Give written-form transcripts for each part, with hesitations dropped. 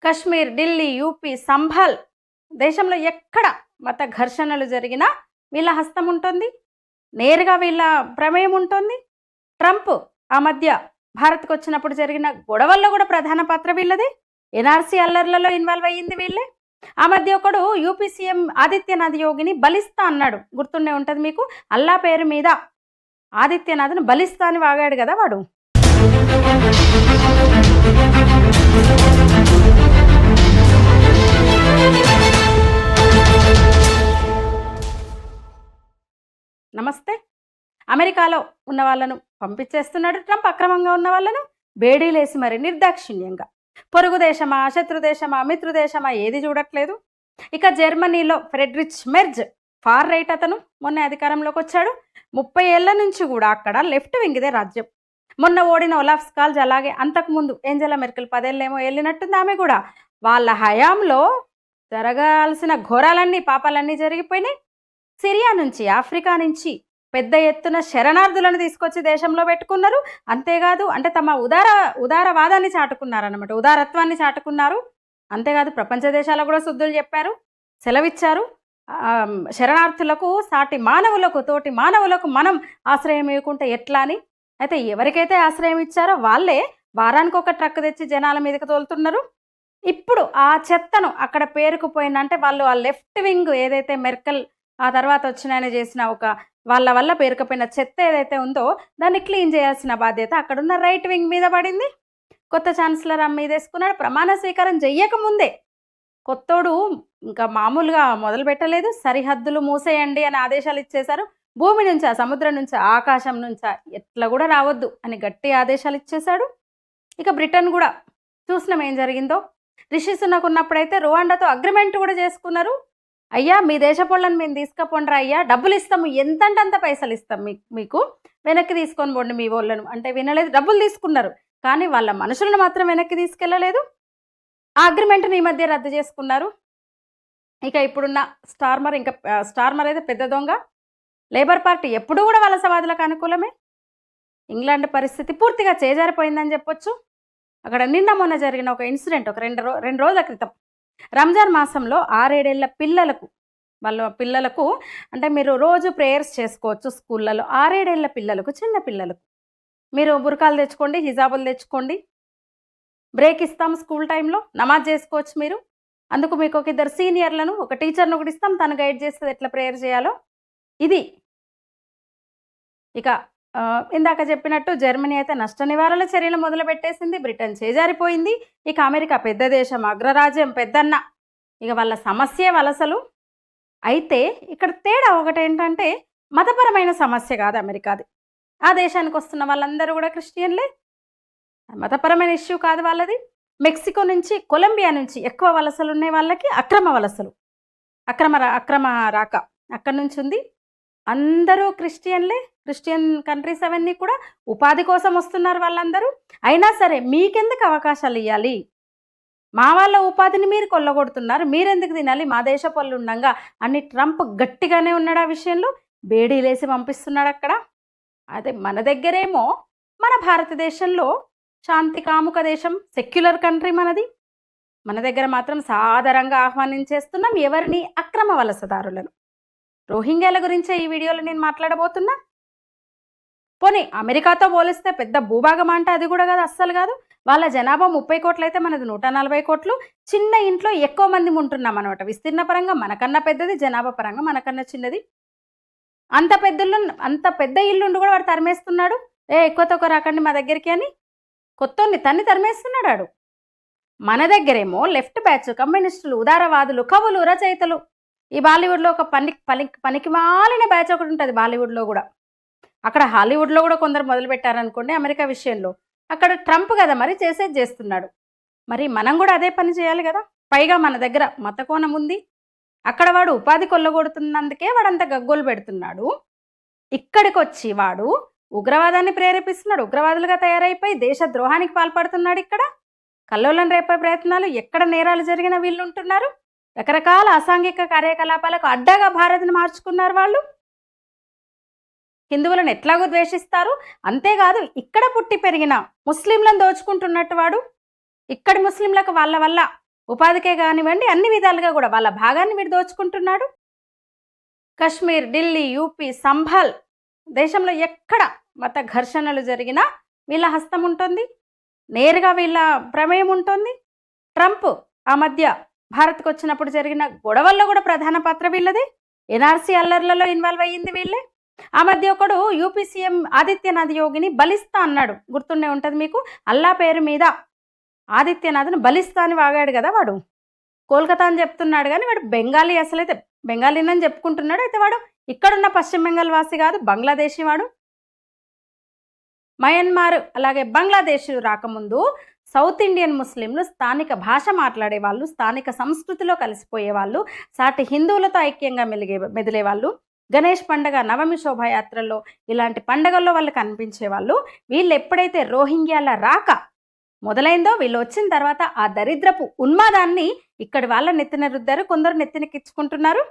Kashmir, Delhi, UP, Sambhal దేశంలో ఎక్కడ మత ఘర్షణలు జరిగినా వీళ్ళ హస్తం ఉంటుంది. నేరుగా వీళ్ళ ప్రమేయం ఉంటుంది. ట్రంప్ ఆ మధ్య భారత్కు వచ్చినప్పుడు జరిగిన గొడవల్లో కూడా ప్రధాన పాత్ర వీళ్ళదే. ఎన్ఆర్సీ అల్లర్లలో ఇన్వాల్వ్ అయ్యింది వీళ్ళే. ఆ మధ్య ఒకడు యూపీ సీఎం ఆదిత్యనాథ్ యోగిని బలిస్తా అన్నాడు, గుర్తుండే ఉంటుంది మీకు. అల్లా పేరు మీద ఆదిత్యనాథ్ను బలిస్తా అని వాగాడు కదా వాడు. నమస్తే. అమెరికాలో ఉన్న వాళ్ళను పంపించేస్తున్నాడు ట్రంప్, అక్రమంగా ఉన్న వాళ్ళను బేడీలేసి మరి నిర్దాక్షిణ్యంగా. పొరుగు దేశమా, శత్రు దేశమా, మిత్రు దేశమా ఏది చూడట్లేదు. ఇక జర్మనీలో ఫ్రెడ్రిచ్ మెర్జ్, ఫార్ రైట్ అతను, మొన్న అధికారంలోకి వచ్చాడు. 30 ఏళ్ల నుంచి కూడా అక్కడ లెఫ్ట్ వింగ్దే రాజ్యం. మొన్న ఓడిన ఒలాఫ్ స్కాల్జ్, అలాగే అంతకుముందు ఏంజెలా మెర్కెల్ 10 ఏళ్ళేమో వెళ్ళినట్టుంది ఆమె కూడా. వాళ్ళ హయాంలో జరగాల్సిన ఘోరాలన్నీ, పాపాలన్నీ జరిగిపోయినాయి. సిరియా నుంచి, ఆఫ్రికా నుంచి పెద్ద ఎత్తున శరణార్థులను తీసుకొచ్చి దేశంలో పెట్టుకున్నారు. అంతేకాదు, అంటే తమ ఉదారవాదాన్ని చాటుకున్నారన్నమాట, ఉదారత్వాన్ని చాటుకున్నారు. అంతేకాదు ప్రపంచ దేశాలకు కూడా శుద్ధులు చెప్పారు, సెలవిచ్చారు. శరణార్థులకు, సాటి మానవులకు, తోటి మానవులకు మనం ఆశ్రయం ఇవ్వకుంటే ఎట్లా అని. అయితే ఎవరికైతే ఆశ్రయం ఇచ్చారో వాళ్ళే వారానికి ఒక ట్రక్ తెచ్చి జనాల మీదకి తోలుతున్నారు. ఇప్పుడు ఆ చెత్తను అక్కడ పేరుకుపోయిందంటే వాళ్ళు ఆ లెఫ్ట్ వింగ్ ఏదైతే మెర్కెల్ ఆ తర్వాత వచ్చిన ఆయన చేసిన ఒక వాళ్ళ వల్ల పేరుకపోయిన చెత్త ఏదైతే ఉందో దాన్ని క్లీన్ చేయాల్సిన బాధ్యత అక్కడున్న రైట్ వింగ్ మీద పడింది. కొత్త ఛాన్సలర్ మీదేసుకున్నాడు. ప్రమాణ స్వీకారం చెయ్యకముందే కొత్తోడు ఇంకా మామూలుగా మొదలు పెట్టలేదు. సరిహద్దులు మూసేయండి అని ఆదేశాలు ఇచ్చేశారు. భూమి నుంచా, సముద్రం నుంచా, ఆకాశం నుంచా ఎట్లా కూడా రావద్దు అని గట్టి ఆదేశాలు ఇచ్చేశాడు. ఇక బ్రిటన్ కూడా చూసినాం ఏం జరిగిందో. రిషి సునక్ ఉన్నప్పుడైతే రువాండాతో అగ్రిమెంట్ కూడా చేసుకున్నారు. అయ్యా మీ దేశ పొళ్ళని మేము తీసుకుపోండ్రా అయ్యా, డబ్బులు ఇస్తాము, ఎంతంటే అంత పైసలు ఇస్తాం మీకు, వెనక్కి తీసుకొని పోండి మీ వాళ్ళను అంటే వినలేదు. డబ్బులు తీసుకున్నారు కానీ వాళ్ళ మనుషులను మాత్రం వెనక్కి తీసుకెళ్ళలేదు. ఆ అగ్రిమెంట్ని ఈ మధ్య రద్దు చేసుకున్నారు. ఇక ఇప్పుడున్న స్టార్మర్ అయితే పెద్ద దొంగ. లేబర్ పార్టీ ఎప్పుడూ కూడా వలసవాదులకు అనుకూలమే. ఇంగ్లాండ్ పరిస్థితి పూర్తిగా చేజారిపోయిందని చెప్పొచ్చు. అక్కడ నిన్న మొన్న జరిగిన ఒక ఇన్సిడెంట్, ఒక రెండు రోజుల క్రితం, రంజాన్ మాసంలో 6-7 ఏళ్ల పిల్లలకు అంటే మీరు రోజు ప్రేయర్స్ చేసుకోవచ్చు స్కూళ్ళలో. 6-7 ఏళ్ల పిల్లలకు, చిన్న పిల్లలకు మీరు బుర్కాలు తెచ్చుకోండి, హిజాబులు తెచ్చుకోండి, బ్రేక్ ఇస్తాం స్కూల్ టైంలో, నమాజ్ చేసుకోవచ్చు మీరు. అందుకు మీకు ఒక 2 సీనియర్లను, ఒక టీచర్ను ఒకటి ఇస్తాం, తను గైడ్ చేస్తుంది ఎట్లా ప్రేయర్ చేయాలో. ఇది ఇక ఇందాక చెప్పినట్టు జర్మనీ అయితే నష్ట నివారణ చర్యలు మొదలుపెట్టేసింది. బ్రిటన్ చేజారిపోయింది. ఇక అమెరికా పెద్ద దేశం, అగ్రరాజ్యం, పెద్దన్న, ఇక వాళ్ళ సమస్య వలసలు. అయితే ఇక్కడ తేడా ఒకటేంటంటే మతపరమైన సమస్య కాదు అమెరికాది. ఆ దేశానికి వస్తున్న వాళ్ళందరూ కూడా క్రిస్టియన్లే. మతపరమైన ఇష్యూ కాదు వాళ్ళది. మెక్సికో నుంచి, కొలంబియా నుంచి ఎక్కువ వలసలు ఉన్నాయి వాళ్ళకి. అక్రమ వలసలు, అక్రమ రాక అక్కడి నుంచి ఉంది. అందరూ క్రిస్టియన్లే. క్రిస్టియన్ కంట్రీస్ అవన్నీ కూడా ఉపాధి కోసం వస్తున్నారు వాళ్ళందరూ. అయినా సరే మీకెందుకు అవకాశాలు ఇవ్వాలి, మా వాళ్ళ ఉపాధిని మీరు కొల్లగొడుతున్నారు, మీరెందుకు తినాలి మా దేశ పళ్ళు ఉండగా అని ట్రంప్ గట్టిగానే ఉన్నాడు. ఆ విషయంలో బేడీలేసి పంపిస్తున్నాడు అక్కడ. అదే మన దగ్గరేమో, మన భారతదేశంలో శాంతి కాముక దేశం, సెక్యులర్ కంట్రీ మనది. మన దగ్గర మాత్రం సాదరంగా ఆహ్వానించేస్తున్నాం ఎవరిని? అక్రమ వలసదారులను. రోహింగ్యాల గురించే ఈ వీడియోలో నేను మాట్లాడబోతున్నా. పోనీ అమెరికాతో పోలిస్తే పెద్ద భూభాగం అంటే అది కూడా కాదు, అస్సలు కాదు. వాళ్ళ జనాభా 30 కోట్లు అయితే మనది 140 కోట్లు. చిన్న ఇంట్లో ఎక్కువ మంది ఉంటున్నాం అనమాట. విస్తీర్ణ పరంగా మనకన్నా పెద్దది, జనాభా పరంగా మనకన్నా చిన్నది. అంత పెద్ద ఇల్లుండి కూడా వాడు తరిమేస్తున్నాడు. ఎక్కువ తక్కువ రాకండి మా దగ్గరికి అని కొత్తోన్ని తన్ని తరిమేస్తున్నాడు వాడు. మన దగ్గరేమో లెఫ్ట్ బ్యాచ్, కమ్యూనిస్టులు, ఉదారవాదులు, కవులు, రచయితలు. ఈ బాలీవుడ్లో ఒక పనికి మాలిన బ్యాచ్ ఒకటి ఉంటుంది బాలీవుడ్లో కూడా. అక్కడ హాలీవుడ్లో కూడా కొందరు మొదలుపెట్టారనుకోండి అమెరికా విషయంలో. అక్కడ ట్రంప్ కదా మరి చేసేది చేస్తున్నాడు. మరి మనం కూడా అదే పని చేయాలి కదా. పైగా మన దగ్గర మతకోణం ఉంది. అక్కడ వాడు ఉపాధి కొల్లగొడుతున్నందుకే వాడంత గగ్గోలు పెడుతున్నాడు. ఇక్కడికి వచ్చి వాడు ఉగ్రవాదాన్ని ప్రేరేపిస్తున్నాడు. ఉగ్రవాదులుగా తయారైపోయి దేశ ద్రోహానికి పాల్పడుతున్నాడు. ఇక్కడ కల్లోలం రేపే ప్రయత్నాలు, ఎక్కడ నేరాలు జరిగిన వీళ్ళు ఉంటున్నారు. రకరకాల అసాంఘిక కార్యకలాపాలకు అడ్డగా భారత్ని మార్చుకున్నారు వాళ్ళు. హిందువులను ఎట్లాగో ద్వేషిస్తారు. అంతేకాదు ఇక్కడ పుట్టి పెరిగిన ముస్లింలను దోచుకుంటున్నట్టు వాడు. ఇక్కడి ముస్లింలకు వాళ్ళ వల్ల ఉపాధికే కానివ్వండి, అన్ని విధాలుగా కూడా వాళ్ళ భాగాన్ని వీడు దోచుకుంటున్నాడు. కశ్మీర్, ఢిల్లీ, యూపీ, సంభాల్ దేశంలో ఎక్కడ మత ఘర్షణలు జరిగినా వీళ్ళ హస్తం ఉంటుంది, నేరుగా వీళ్ళ ప్రమేయం ఉంటుంది. ట్రంప్ ఆ మధ్య భారత్కు వచ్చినప్పుడు జరిగిన గొడవల్లో కూడా ప్రధాన పాత్ర వీళ్ళది. ఎన్ఆర్సీ అల్లర్లలో ఇన్వాల్వ్ అయ్యింది వీళ్ళే. ఆ మధ్య ఒకడు యూపీ సీఎం ఆదిత్యనాథ్ యోగిని బలిస్తా అన్నాడు, గుర్తుండే ఉంటుంది మీకు. అల్లా పేరు మీద ఆదిత్యనాథ్ను బలిస్తా అని వాగాడు కదా వాడు. కోల్కతా అని చెప్తున్నాడు కానీ వాడు బెంగాలీ, అసలైతే బెంగాలీనని చెప్పుకుంటున్నాడు. అయితే వాడు ఇక్కడున్న పశ్చిమ బెంగాల్ వాసి కాదు, బంగ్లాదేశీ వాడు. మయన్మార్ అలాగే బంగ్లాదేశ్ రాకముందు సౌత్ ఇండియన్ ముస్లింలు స్థానిక భాష మాట్లాడే వాళ్ళు, స్థానిక సంస్కృతిలో కలిసిపోయే వాళ్ళు, సాటి హిందువులతో ఐక్యంగా మెదిలే వాళ్ళు. గణేష్ పండగ, నవమి శోభాయాత్రల్లో ఇలాంటి పండగల్లో వాళ్ళు కనిపించే వాళ్ళు. వీళ్ళు ఎప్పుడైతే రోహింగ్యాల రాక మొదలైందో, వీళ్ళు వచ్చిన తర్వాత ఆ దరిద్రపు ఉన్మాదాన్ని ఇక్కడి వాళ్ళ నెత్తిన రుద్దారు, కొందరు నెత్తినెక్కించుకుంటున్నారు.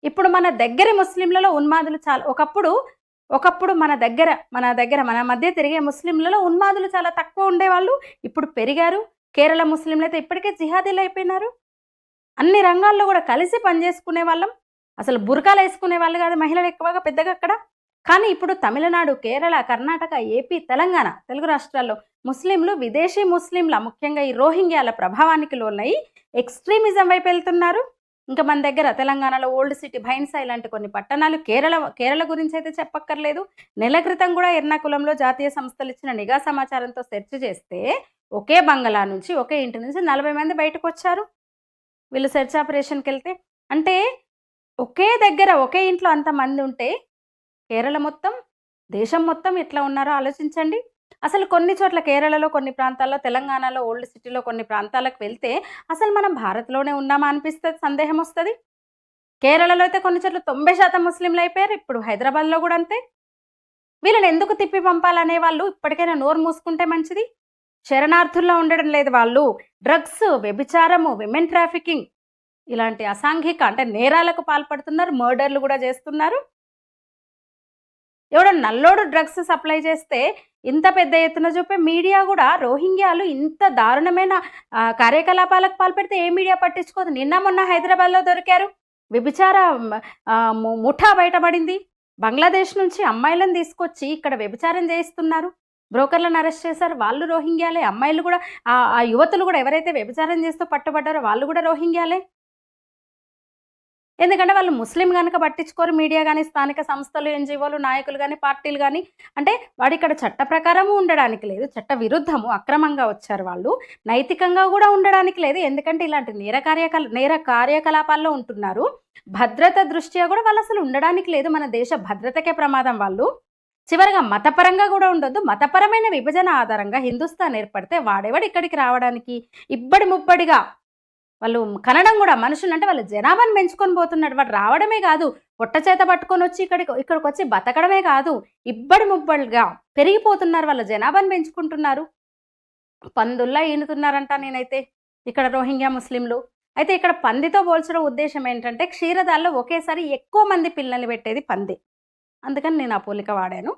ఇప్పుడు మన దగ్గర ముస్లింలలో ఉన్మాదులు చాలా, ఒకప్పుడు మన మధ్య తిరిగే ముస్లింలలో ఉన్మాదులు చాలా తక్కువ ఉండేవాళ్ళు, ఇప్పుడు పెరిగారు. కేరళ ముస్లింలు అయితే ఇప్పటికే జిహాదీలు అయిపోయినారు. అన్ని రంగాల్లో కూడా కలిసి పనిచేసుకునే వాళ్ళం. అసలు బురకాలు వేసుకునే వాళ్ళు కాదు మహిళలు ఎక్కువగా పెద్దగా అక్కడ. కానీ ఇప్పుడు తమిళనాడు, కేరళ, కర్ణాటక, ఏపీ, తెలంగాణ తెలుగు రాష్ట్రాల్లో ముస్లింలు విదేశీ ముస్లింల, ముఖ్యంగా ఈ రోహింగ్యాల ప్రభావానికి లోనై ఎక్స్ట్రీమిజం వైపు వెళ్తున్నారు. ఇంకా మన దగ్గర తెలంగాణలో ఓల్డ్ సిటీ, భైన్సా ఇలాంటి కొన్ని పట్టణాలు, కేరళ గురించి అయితే చెప్పక్కర్లేదు. నెల క్రితం కూడా ఎర్నాకులంలో జాతీయ సంస్థలు ఇచ్చిన నిఘా సమాచారంతో సెర్చ్ చేస్తే ఒకే బంగళా నుంచి, ఒకే ఇంటి నుంచి 40 మంది బయటకు వచ్చారు వీళ్ళు సెర్చ్ ఆపరేషన్కి వెళ్తే. అంటే ఒకే దగ్గర ఒకే ఇంట్లో అంతమంది ఉంటే కేరళ మొత్తం, దేశం మొత్తం ఎట్లా ఉన్నారో ఆలోచించండి. అసలు కొన్ని చోట్ల కేరళలో, కొన్ని ప్రాంతాల్లో, తెలంగాణలో ఓల్డ్ సిటీలో కొన్ని ప్రాంతాలకు వెళ్తే అసలు మనం భారత్లోనే ఉన్నామా అనిపిస్తుంది, సందేహం వస్తుంది. కేరళలో అయితే కొన్ని చోట్ల 90% ముస్లింలు అయిపోయారు. ఇప్పుడు హైదరాబాద్లో కూడా అంతే. వీళ్ళని ఎందుకు తిప్పి పంపాలనే వాళ్ళు ఇప్పటికైనా నోరు మూసుకుంటే మంచిది. శరణార్థుల్లో ఉండడం లేదు వాళ్ళు. డ్రగ్స్, వ్యభిచారము, విమెన్ ట్రాఫికింగ్ ఇలాంటి అసాంఘిక అంటే నేరాలకు పాల్పడుతున్నారు, మర్డర్లు కూడా చేస్తున్నారు. ఎవడో నల్లోడు డ్రగ్స్ సప్లై చేస్తే ఇంత పెద్ద ఎత్తున చూపే మీడియా కూడా రోహింగ్యాలు ఇంత దారుణమైన కార్యకలాపాలకు పాల్పడితే ఏ మీడియా పట్టించుకోదు. నిన్న మొన్న హైదరాబాద్లో దొరికారు, వ్యభిచార ముఠా బయటపడింది. బంగ్లాదేశ్ నుంచి అమ్మాయిలను తీసుకొచ్చి ఇక్కడ వ్యభిచారం చేయిస్తున్నారు, బ్రోకర్లను అరెస్ట్ చేశారు. వాళ్ళు రోహింగ్యాలే. అమ్మాయిలు కూడా, ఆ యువతులు కూడా ఎవరైతే వ్యభిచారం చేస్తూ పట్టుబడ్డారో వాళ్ళు కూడా రోహింగ్యాలే. ఎందుకంటే వాళ్ళు ముస్లిం కనుక పట్టించుకోరు మీడియా కానీ, స్థానిక సంస్థలు, ఎన్జిఓలు, నాయకులు కానీ, పార్టీలు కానీ. అంటే వాడు ఇక్కడ చట్ట ప్రకారము ఉండడానికి లేదు, చట్ట విరుద్ధము అక్రమంగా వచ్చారు వాళ్ళు. నైతికంగా కూడా ఉండడానికి లేదు, ఎందుకంటే ఇలాంటి నేర కార్యకలాపాల్లో ఉంటున్నారు. భద్రత దృష్ట్యా కూడా వాళ్ళు అసలు ఉండడానికి లేదు. మన దేశ భద్రతకే ప్రమాదం వాళ్ళు. చివరిగా మతపరంగా కూడా ఉండొద్దు. మతపరమైన విభజన ఆధారంగా హిందుస్థాన్ ఏర్పడితే వాడెవడు ఇక్కడికి రావడానికి? ఇబ్బడి ముబ్బడిగా వాళ్ళు కనడం కూడా, మనుషులు అంటే వాళ్ళ జనాభాను పెంచుకొని పోతున్నాడు. వాడు రావడమే కాదు, పొట్ట చేత పట్టుకొని వచ్చి ఇక్కడికి వచ్చి బతకడమే కాదు, ఇబ్బడి ముబ్బడిగా పెరిగిపోతున్నారు, వాళ్ళ జనాభాను పెంచుకుంటున్నారు. పందుల్లా ఈనుతున్నారంట నేనైతే ఇక్కడ రోహింగ్యా ముస్లింలు. అయితే ఇక్కడ పందితో పోల్చడం ఉద్దేశం ఏంటంటే, క్షీరదాల్లో ఒకేసారి ఎక్కువ మంది పిల్లల్ని పెట్టేది పంది, అందుకని నేను ఆ పోలిక వాడాను.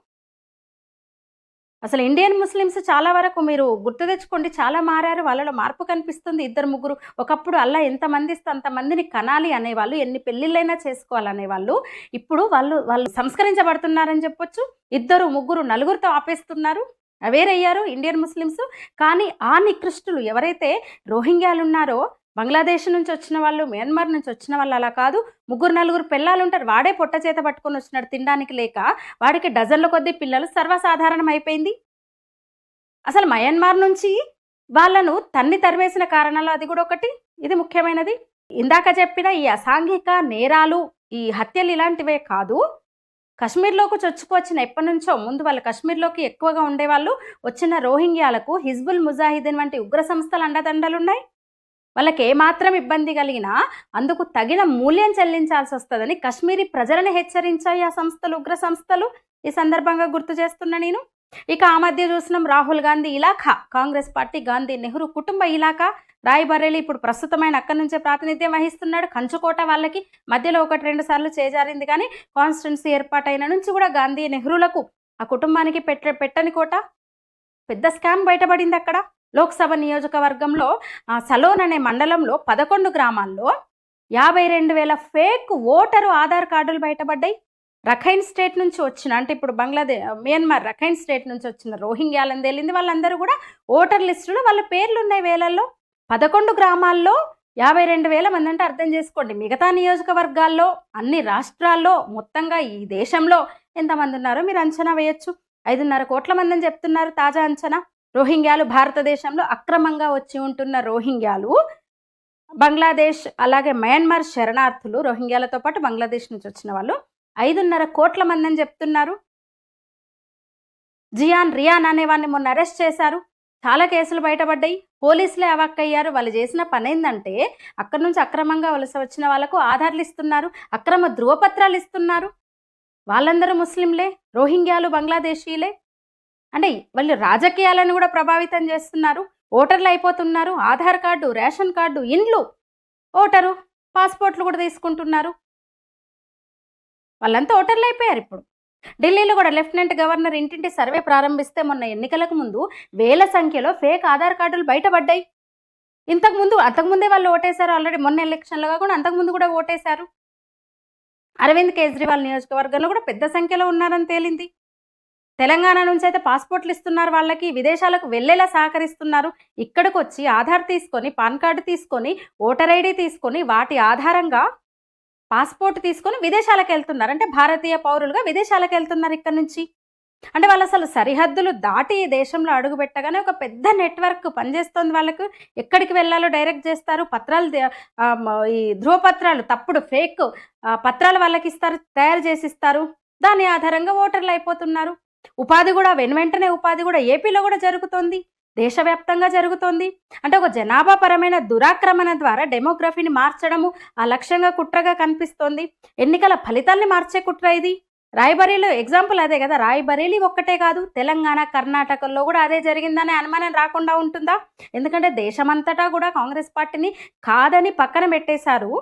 అసలు ఇండియన్ ముస్లిమ్స్ చాలా వరకు మీరు గుర్తు తెచ్చుకోండి, చాలా మారారు. వాళ్ళలో మార్పు కనిపిస్తుంది. 2-3 ఒకప్పుడు అల్లా ఎంతమంది ఇస్తే అంతమందిని కనాలి అనేవాళ్ళు, ఎన్ని పెళ్ళిళ్ళైనా చేసుకోవాలనేవాళ్ళు. ఇప్పుడు వాళ్ళు సంస్కరించబడుతున్నారని చెప్పొచ్చు. 2, 3, 4తో ఆపేస్తున్నారు, అవేరయ్యారు ఇండియన్ ముస్లిమ్స్. కానీ ఆ నికృష్టులు ఎవరైతే రోహింగ్యాలు ఉన్నారో, బంగ్లాదేశ్ నుంచి వచ్చిన వాళ్ళు, మయన్మార్ నుంచి వచ్చిన వాళ్ళు అలా కాదు. 3-4 పిల్లలు ఉంటారు. వాడే పొట్ట చేత పట్టుకొని వచ్చినాడు తినడానికి లేక, వాడికి డజన్ల కొద్దీ పిల్లలు సర్వసాధారణం అయిపోయింది. అసలు మయన్మార్ నుంచి వాళ్ళను తరివేసిన కారణాలు అది కూడా ఒకటి. ఇది ముఖ్యమైనది. ఇందాక చెప్పిన ఈ అసాంఘిక నేరాలు, ఈ హత్యలు ఇలాంటివే కాదు. కశ్మీర్లోకి చొచ్చుకొచ్చిన ఎప్పటి నుంచో ముందు వాళ్ళు కశ్మీర్లోకి ఎక్కువగా ఉండేవాళ్ళు. వచ్చిన రోహింగ్యాలకు హిజ్బుల్ ముజాహిదీన్ వంటి ఉగ్ర సంస్థలు అండదండలున్నాయి. వాళ్ళకి ఏమాత్రం ఇబ్బంది కలిగినా అందుకు తగిన మూల్యం చెల్లించాల్సి వస్తుందని కశ్మీరీ ప్రజలను హెచ్చరించాయి ఆ సంస్థలు, ఉగ్ర సంస్థలు. ఈ సందర్భంగా గుర్తు చేస్తున్నా నేను. ఇక ఆ మధ్య చూసినాం రాహుల్ గాంధీ ఇలాఖా, కాంగ్రెస్ పార్టీ గాంధీ నెహ్రూ కుటుంబ ఇలాఖా, రాయ్బరేలీ ఇప్పుడు ప్రస్తుతమైన అక్కడి నుంచే ప్రాతినిధ్యం వహిస్తున్నాడు. కంచుకోట వాళ్ళకి మధ్యలో 1-2 సార్లు చేజారింది, కానీ కాన్స్టిట్యున్సీ ఏర్పాటైన నుంచి కూడా గాంధీ నెహ్రూలకు, ఆ కుటుంబానికి పెట్టని కోట. పెద్ద స్కామ్ బయటపడింది అక్కడ. లోక్సభ నియోజకవర్గంలో సలోన్ అనే మండలంలో 11 గ్రామాల్లో 52,000 ఫేక్ ఓటరు ఆధార్ కార్డులు బయటపడ్డాయి. రఖైన్ స్టేట్ నుంచి వచ్చిన, అంటే ఇప్పుడు మియన్మార్ రఖైన్ స్టేట్ నుంచి వచ్చిన రోహింగ్యాలని తేలింది. వాళ్ళందరూ కూడా ఓటర్ లిస్టులో వాళ్ళ పేర్లు ఉన్నాయి వేలల్లో. 11 గ్రామాల్లో 52,000 మంది అంటే అర్థం చేసుకోండి. మిగతా నియోజకవర్గాల్లో, అన్ని రాష్ట్రాల్లో, మొత్తంగా ఈ దేశంలో ఎంతమంది ఉన్నారో మీరు అంచనా వేయొచ్చు. 5.5 కోట్ల మంది అని చెప్తున్నారు తాజా అంచనా. రోహింగ్యాలు భారతదేశంలో అక్రమంగా వచ్చి ఉంటున్న రోహింగ్యాలు, బంగ్లాదేశ్ అలాగే మయన్మార్ శరణార్థులు, రోహింగ్యాలతో పాటు బంగ్లాదేశ్ నుంచి వచ్చిన వాళ్ళు 5.5 కోట్ల మంది అని చెప్తున్నారు. జియాన్ రియాన్ అనే వాడిని మొన్న అరెస్ట్ చేశారు. చాలా కేసులు బయటపడ్డాయి. పోలీసులే అవాక్కయ్యారు. వాళ్ళు చేసిన పని ఏంటంటే అక్కడి నుంచి అక్రమంగా వలస వచ్చిన వాళ్ళకు ఆధార్లు ఇస్తున్నారు, అక్రమ ధృవపత్రాలు ఇస్తున్నారు. వాళ్ళందరూ ముస్లింలే, రోహింగ్యాలు బంగ్లాదేశీలే. అంటే వాళ్ళు రాజకీయాలను కూడా ప్రభావితం చేస్తున్నారు. ఓటర్లు అయిపోతున్నారు. ఆధార్ కార్డు, రేషన్ కార్డు, ఇండ్లు, ఓటరు పాస్పోర్ట్లు కూడా తీసుకుంటున్నారు. వాళ్ళంతా ఓటర్లు అయిపోయారు. ఇప్పుడు ఢిల్లీలో కూడా లెఫ్టినెంట్ గవర్నర్ ఇంటింటి సర్వే ప్రారంభిస్తే మొన్న ఎన్నికలకు ముందు వేల సంఖ్యలో ఫేక్ ఆధార్ కార్డులు బయటపడ్డాయి. అంతకుముందే వాళ్ళు ఓటేశారు. ఆల్రెడీ మొన్న ఎలక్షన్లో కాకుండా అంతకుముందు కూడా ఓటేశారు. అరవింద్ కేజ్రీవాల్ నియోజకవర్గంలో కూడా పెద్ద సంఖ్యలో ఉన్నారని తేలింది. తెలంగాణ నుంచి అయితే పాస్పోర్ట్లు ఇస్తున్నారు వాళ్ళకి, విదేశాలకు వెళ్ళేలా సహకరిస్తున్నారు. ఇక్కడికి వచ్చి ఆధార్ తీసుకొని, పాన్ కార్డు తీసుకొని, ఓటర్ ఐడి తీసుకొని, వాటి ఆధారంగా పాస్పోర్ట్ తీసుకొని విదేశాలకు వెళ్తున్నారు. అంటే భారతీయ పౌరులుగా విదేశాలకు వెళ్తున్నారు ఇక్కడ నుంచి. అంటే వాళ్ళు అసలు సరిహద్దులు దాటి దేశంలో అడుగు పెట్టగానే ఒక పెద్ద నెట్వర్క్ పనిచేస్తుంది. వాళ్ళకు ఎక్కడికి వెళ్ళాలో డైరెక్ట్ చేస్తారు. ఈ ధృవపత్రాలు, తప్పుడు ఫేక్ పత్రాలు వాళ్ళకి ఇస్తారు, తయారు చేసి ఇస్తారు. దాని ఆధారంగా ఓటర్లు అయిపోతున్నారు. ఉపాధి కూడా వెంటనే ఉపాధి కూడా ఏపీలో కూడా జరుగుతోంది, దేశవ్యాప్తంగా జరుగుతోంది. అంటే ఒక జనాభా పరమైన దురాక్రమణ ద్వారా డెమోగ్రఫీని మార్చడము ఆ లక్ష్యంగా కుట్రగా కనిపిస్తోంది. ఎన్నికల ఫలితాల్ని మార్చే కుట్ర ఇది. రాయ్బరేలీలో ఎగ్జాంపుల్ అదే కదా. రాయ్బరేలీ ఒక్కటే కాదు, తెలంగాణ, కర్ణాటకలో కూడా అదే జరిగిందనే అనుమానం రాకుండా ఉంటుందా? ఎందుకంటే దేశమంతటా కూడా కాంగ్రెస్ పార్టీని కాదని పక్కన పెట్టేశారు.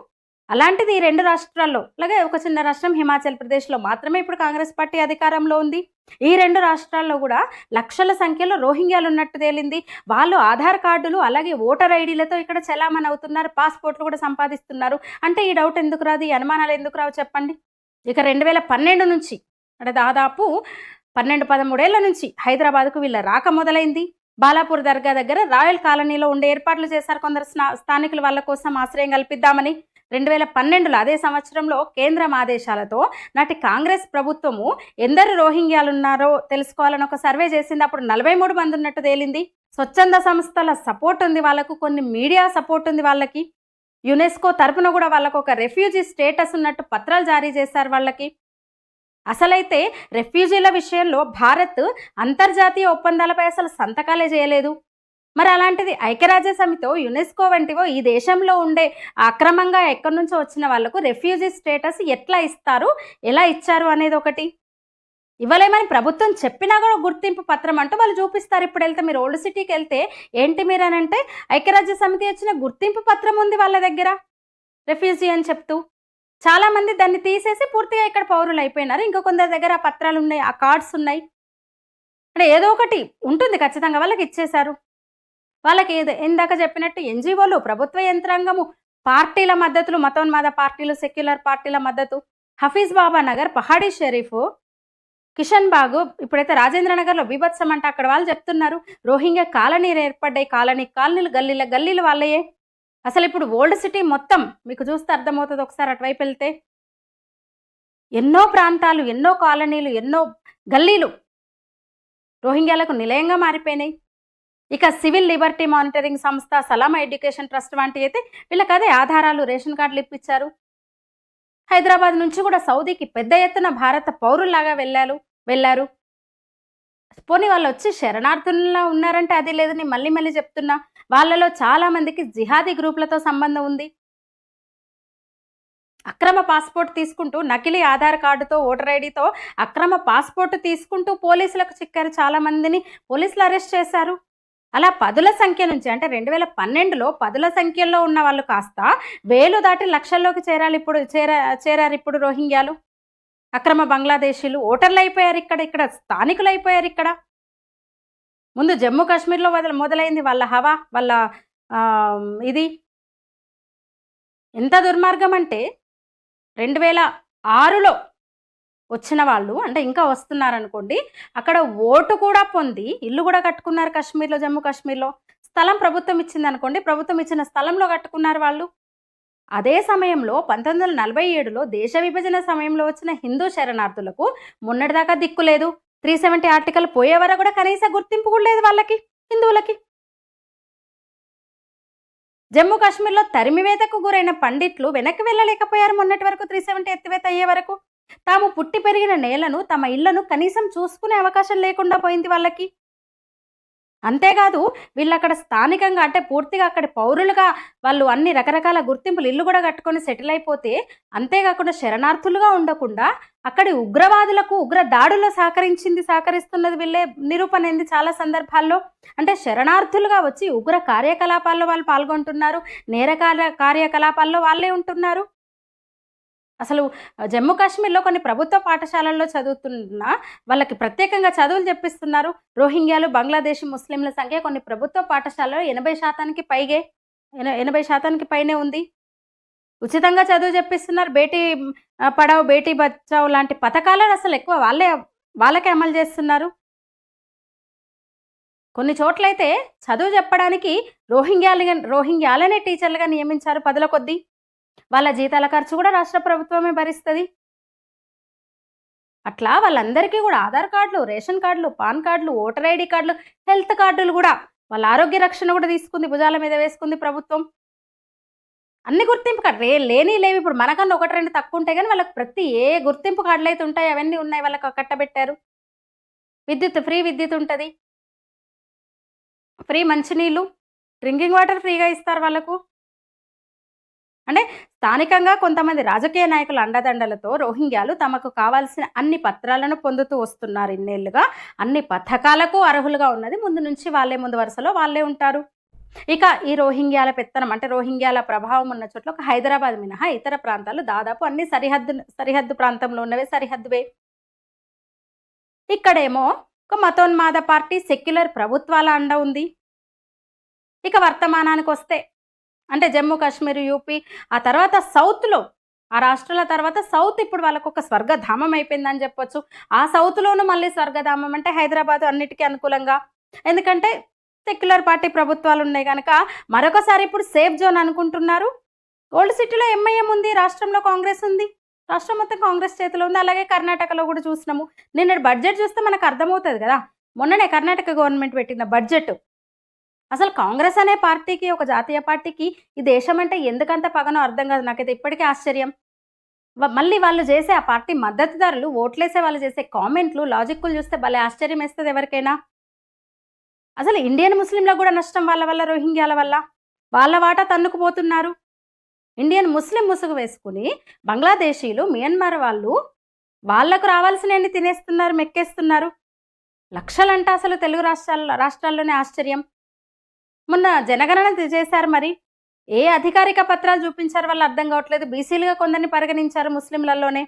అలాంటిది ఈ 2 రాష్ట్రాల్లో, అలాగే ఒక చిన్న రాష్ట్రం హిమాచల్ ప్రదేశ్లో మాత్రమే ఇప్పుడు కాంగ్రెస్ పార్టీ అధికారంలో ఉంది. ఈ 2 రాష్ట్రాల్లో కూడా లక్షల సంఖ్యలో రోహింగ్యాలు ఉన్నట్టు తేలింది. వాళ్ళు ఆధార్ కార్డులు అలాగే ఓటర్ ఐడీలతో ఇక్కడ చలామణి అవుతున్నారు, పాస్పోర్ట్లు కూడా సంపాదిస్తున్నారు. అంటే ఈ డౌట్ ఎందుకు రాదు, ఈ అనుమానాలు ఎందుకు రావు చెప్పండి. ఇక 2012 నుంచి, అంటే దాదాపు 12-13 ఏళ్ల నుంచి హైదరాబాద్కు వీళ్ళ రాక మొదలైంది. బాలాపూర్ దర్గా దగ్గర రాయల్ కాలనీలో ఉండే ఏర్పాట్లు చేశారు కొందరు స్థానికులు వాళ్ళ కోసం ఆశ్రయం కల్పిద్దామని. 2012లో అదే సంవత్సరంలో కేంద్రం ఆదేశాలతో నాటి కాంగ్రెస్ ప్రభుత్వము ఎందరు రోహింగ్యాలు ఉన్నారో తెలుసుకోవాలని ఒక సర్వే చేసింది. అప్పుడు 43 మంది ఉన్నట్టు తేలింది. స్వచ్ఛంద సంస్థల సపోర్ట్ ఉంది వాళ్ళకు, కొన్ని మీడియా సపోర్ట్ ఉంది వాళ్ళకి. యునెస్కో తరపున కూడా వాళ్ళకు ఒక రెఫ్యూజీ స్టేటస్ ఉన్నట్టు పత్రాలు జారీ చేశారు వాళ్ళకి. అసలైతే రెఫ్యూజీల విషయంలో భారత్ అంతర్జాతీయ ఒప్పందాలపై అసలు సంతకాలే చేయలేదు. మరి అలాంటిది ఐక్యరాజ్య సమితితో, యునెస్కో వంటివో ఈ దేశంలో ఉండే అక్రమంగా ఎక్కడి నుంచో వచ్చిన వాళ్లకు రెఫ్యూజీ స్టేటస్ ఎట్లా ఇస్తారు, ఎలా ఇచ్చారు అనేది ఒకటి. ఇవ్వలేమని ప్రభుత్వం చెప్పినా కూడా గుర్తింపు పత్రం అంటూ వాళ్ళు చూపిస్తారు. ఇప్పుడు వెళ్తే మీరు ఓల్డ్ సిటీకి వెళ్తే ఏంటి మీరు అని అంటే ఐక్యరాజ్య సమితి వచ్చిన గుర్తింపు పత్రం ఉంది వాళ్ళ దగ్గర, రెఫ్యూజీ అని చెప్తూ. చాలామంది దాన్ని తీసేసి పూర్తిగా ఇక్కడ పౌరులు అయిపోయినారు. ఇంకా కొందరి దగ్గర ఆ పత్రాలు ఉన్నాయి, ఆ కార్డ్స్ ఉన్నాయి. అంటే ఏదో ఒకటి ఉంటుంది ఖచ్చితంగా, వాళ్ళకి ఇచ్చేశారు. వాళ్ళకి ఇందాక చెప్పినట్టు ఎన్జిఓలు, ప్రభుత్వ యంత్రాంగము, పార్టీల మద్దతులు, మతోన్మాద పార్టీలు, సెక్యులర్ పార్టీల మద్దతు. హఫీజ్ బాబా నగర్, పహాడీ షరీఫ్, కిషన్ బాగు, ఇప్పుడైతే రాజేంద్ర నగర్లో బీభత్సం అంటే అక్కడ వాళ్ళు చెప్తున్నారు రోహింగ్యా కాలనీలు ఏర్పడ్డాయి, కాలనీలు గల్లీలు వాళ్ళయే. అసలు ఇప్పుడు ఓల్డ్ సిటీ మొత్తం మీకు చూస్తే అర్థమవుతుంది. ఒకసారి అటువైపు వెళ్తే ఎన్నో ప్రాంతాలు, ఎన్నో కాలనీలు, ఎన్నో గల్లీలు రోహింగ్యాలకు నిలయంగా మారిపోయినాయి. ఇక సివిల్ లిబర్టీ మానిటరింగ్ సంస్థ, సలామా ఎడ్యుకేషన్ ట్రస్ట్ వంటి అయితే వీళ్ళకి అదే ఆధారాలు, రేషన్ కార్డులు ఇప్పించారు. హైదరాబాద్ నుంచి కూడా సౌదీకి పెద్ద ఎత్తున భారత పౌరుల్లాగా వెళ్ళారు. పోనీ వాళ్ళు వచ్చి శరణార్థుల్లో ఉన్నారంటే అది లేదు, నేను మళ్ళీ చెప్తున్నా. వాళ్ళలో చాలా మందికి జిహాదీ గ్రూపులతో సంబంధం ఉంది. అక్రమ పాస్పోర్ట్ తీసుకుంటూ, నకిలీ ఆధార్ కార్డుతో, ఓటర్ ఐడితో అక్రమ పాస్పోర్ట్ తీసుకుంటూ పోలీసులకు చిక్కారు. చాలా మందిని పోలీసులు అరెస్ట్ చేశారు. అలా పదుల సంఖ్య నుంచి, అంటే 2012లో పదుల సంఖ్యలో ఉన్న వాళ్ళు కాస్త వేలు దాటి లక్షల్లోకి చేరారు ఇప్పుడు రోహింగ్యాలు. అక్రమ బంగ్లాదేశీలు ఓటర్లు అయిపోయారు, ఇక్కడ స్థానికులు అయిపోయారు. ఇక్కడ ముందు జమ్మూ కాశ్మీర్లో మొదలైంది వాళ్ళ హవా, వాళ్ళ ఇది ఎంత దుర్మార్గం అంటే 2006లో వచ్చిన వాళ్ళు అంటే ఇంకా వస్తున్నారనుకోండి, అక్కడ ఓటు కూడా పొంది ఇల్లు కూడా కట్టుకున్నారు కాశ్మీర్లో, జమ్మూ కాశ్మీర్లో. స్థలం ప్రభుత్వం ఇచ్చిందనుకోండి, ప్రభుత్వం ఇచ్చిన స్థలంలో కట్టుకున్నారు వాళ్ళు. అదే సమయంలో 1947లో దేశ విభజన సమయంలో వచ్చిన హిందూ శరణార్థులకు మొన్నటిదాకా దిక్కు లేదు. 370 ఆర్టికల్ పోయే వరకు కూడా కనీస గుర్తింపు కూడా లేదు వాళ్ళకి, హిందువులకి. జమ్మూ కాశ్మీర్లో తరిమివేతకు గురైన పండిట్లు వెనక్కి వెళ్ళలేకపోయారు మొన్నటి వరకు, 370 ఎత్తివేత అయ్యే వరకు. తాము పుట్టి పెరిగిన నేలను, తమ ఇళ్లను కనీసం చూసుకునే అవకాశం లేకుండా పోయింది వాళ్ళకి. అంతేకాదు వీళ్ళు అక్కడ స్థానికంగా అంటే పూర్తిగా అక్కడి పౌరులుగా వాళ్ళు అన్ని రకరకాల గుర్తింపులు ఇల్లు కూడా కట్టుకొని సెటిల్ అయిపోతే, అంతేకాకుండా శరణార్థులుగా ఉండకుండా అక్కడి ఉగ్రవాదులకు ఉగ్ర దాడుల్లో సహకరిస్తున్నది వీళ్ళే నిరూపణ అయింది చాలా సందర్భాల్లో. అంటే శరణార్థులుగా వచ్చి ఉగ్ర కార్యకలాపాల్లో వాళ్ళు పాల్గొంటున్నారు, నేర కార్యకలాపాల్లో వాళ్ళే ఉంటున్నారు. అసలు జమ్మూ కాశ్మీర్లో కొన్ని ప్రభుత్వ పాఠశాలల్లో చదువుతున్న వాళ్ళకి ప్రత్యేకంగా చదువులు చెప్పిస్తున్నారు. రోహింగ్యాలు, బంగ్లాదేశీ ముస్లింల సంఖ్య కొన్ని ప్రభుత్వ పాఠశాలలో 80% పైగే, 80% పైనే ఉంది. ఉచితంగా చదువు చెప్పిస్తున్నారు. బేటీ పడావ్, బేటీ బచావ్ లాంటి పథకాలను అసలు ఎక్కువ వాళ్ళకే అమలు చేస్తున్నారు. కొన్ని చోట్లయితే చదువు చెప్పడానికి రోహింగ్యాలనే టీచర్లుగా నియమించారు పదుల కొద్దీ. వాళ్ళ జీతాల ఖర్చు కూడా రాష్ట్ర ప్రభుత్వమే భరిస్తుంది. అట్లా వాళ్ళందరికీ కూడా ఆధార్ కార్డులు, రేషన్ కార్డులు, పాన్ కార్డులు, ఓటర్ ఐడి కార్డులు, హెల్త్ కార్డులు కూడా, వాళ్ళ ఆరోగ్య రక్షణ కూడా తీసుకుంది, భుజాల మీద వేసుకుంది ప్రభుత్వం. అన్ని గుర్తింపు కార్డు లేవు. ఇప్పుడు మనకన్నా 1-2 తక్కువ ఉంటాయి, కానీ వాళ్ళకి ప్రతి ఏ గుర్తింపు కార్డులు అయితే ఉంటాయి అవన్నీ ఉన్నాయి, వాళ్ళకి కట్టబెట్టారు. ఫ్రీ విద్యుత్ ఉంటుంది, ఫ్రీ మంచినీళ్ళు, డ్రింకింగ్ వాటర్ ఫ్రీగా ఇస్తారు వాళ్ళకు. అంటే స్థానికంగా కొంతమంది రాజకీయ నాయకుల అండదండలతో రోహింగ్యాలు తమకు కావాల్సిన అన్ని పత్రాలను పొందుతూ వస్తున్నారు ఇన్నేళ్లుగా. అన్ని పథకాలకు అర్హులుగా ఉన్నది ముందు నుంచి వాళ్ళే, ముందు వరుసలో వాళ్ళే ఉంటారు. ఇక ఈ రోహింగ్యాల పెత్తనం అంటే రోహింగ్యాల ప్రభావం ఉన్న చోట్ల ఒక హైదరాబాద్ మినహా ఇతర ప్రాంతాలు దాదాపు అన్ని సరిహద్దు ప్రాంతంలో ఉన్నవే, సరిహద్దువే. ఇక్కడేమో ఒక మతోన్మాద పార్టీ, సెక్యులర్ ప్రభుత్వాల అండ ఉంది. ఇక వర్తమానానికి వస్తే అంటే జమ్మూ కాశ్మీర్, యూపీ, ఆ తర్వాత సౌత్లో, ఆ రాష్ట్రాల తర్వాత సౌత్ ఇప్పుడు వాళ్ళకు ఒక స్వర్గధామం అయిపోయిందని చెప్పొచ్చు. ఆ సౌత్లోనూ మళ్ళీ స్వర్గధామం అంటే హైదరాబాద్ అన్నిటికీ అనుకూలంగా, ఎందుకంటే సెక్యులర్ పార్టీ ప్రభుత్వాలు ఉన్నాయి కనుక మరొకసారి ఇప్పుడు సేఫ్ జోన్ అనుకుంటున్నారు. ఓల్డ్ సిటీలో ఎంఐఎం ఉంది, రాష్ట్రంలో కాంగ్రెస్ ఉంది, రాష్ట్రం మొత్తం కాంగ్రెస్ చేతిలో ఉంది. అలాగే కర్ణాటకలో కూడా చూసినాము. నిన్నటి బడ్జెట్ చూస్తే మనకు అర్థమవుతుంది కదా, మొన్ననే కర్ణాటక గవర్నమెంట్ పెట్టిన బడ్జెట్. అసలు కాంగ్రెస్ అనే పార్టీకి, ఒక జాతీయ పార్టీకి ఈ దేశం అంటే ఎందుకంత పగనో అర్థం కాదు. నాకైతే ఇప్పటికీ ఆశ్చర్యం. మళ్ళీ వాళ్ళు చేసే ఆ పార్టీ మద్దతుదారులు ఓట్లేసే వాళ్ళు చేసే కామెంట్లు, లాజిక్లు చూస్తే భలే ఆశ్చర్యం వేస్తుంది ఎవరికైనా. అసలు ఇండియన్ ముస్లింలకు కూడా నష్టం వాళ్ళ రోహింగ్యాల వల్ల. వాళ్ళ వాటా తన్నుకుపోతున్నారు. ఇండియన్ ముస్లిం ముసుగు వేసుకుని బంగ్లాదేశీలు, మియన్మార్ వాళ్ళు వాళ్లకు రావాల్సినవన్నీ తినేస్తున్నారు, మెక్కేస్తున్నారు. లక్షలంట అసలు తెలుగు రాష్ట్రాల్లోనే ఆశ్చర్యం. మొన్న జనగణన చేశారు, మరి ఏ అధికారిక పత్రాలు చూపించారు వాళ్ళు అర్థం కావట్లేదు. బీసీలుగా కొందరిని పరిగణించారు ముస్లింలలోనే.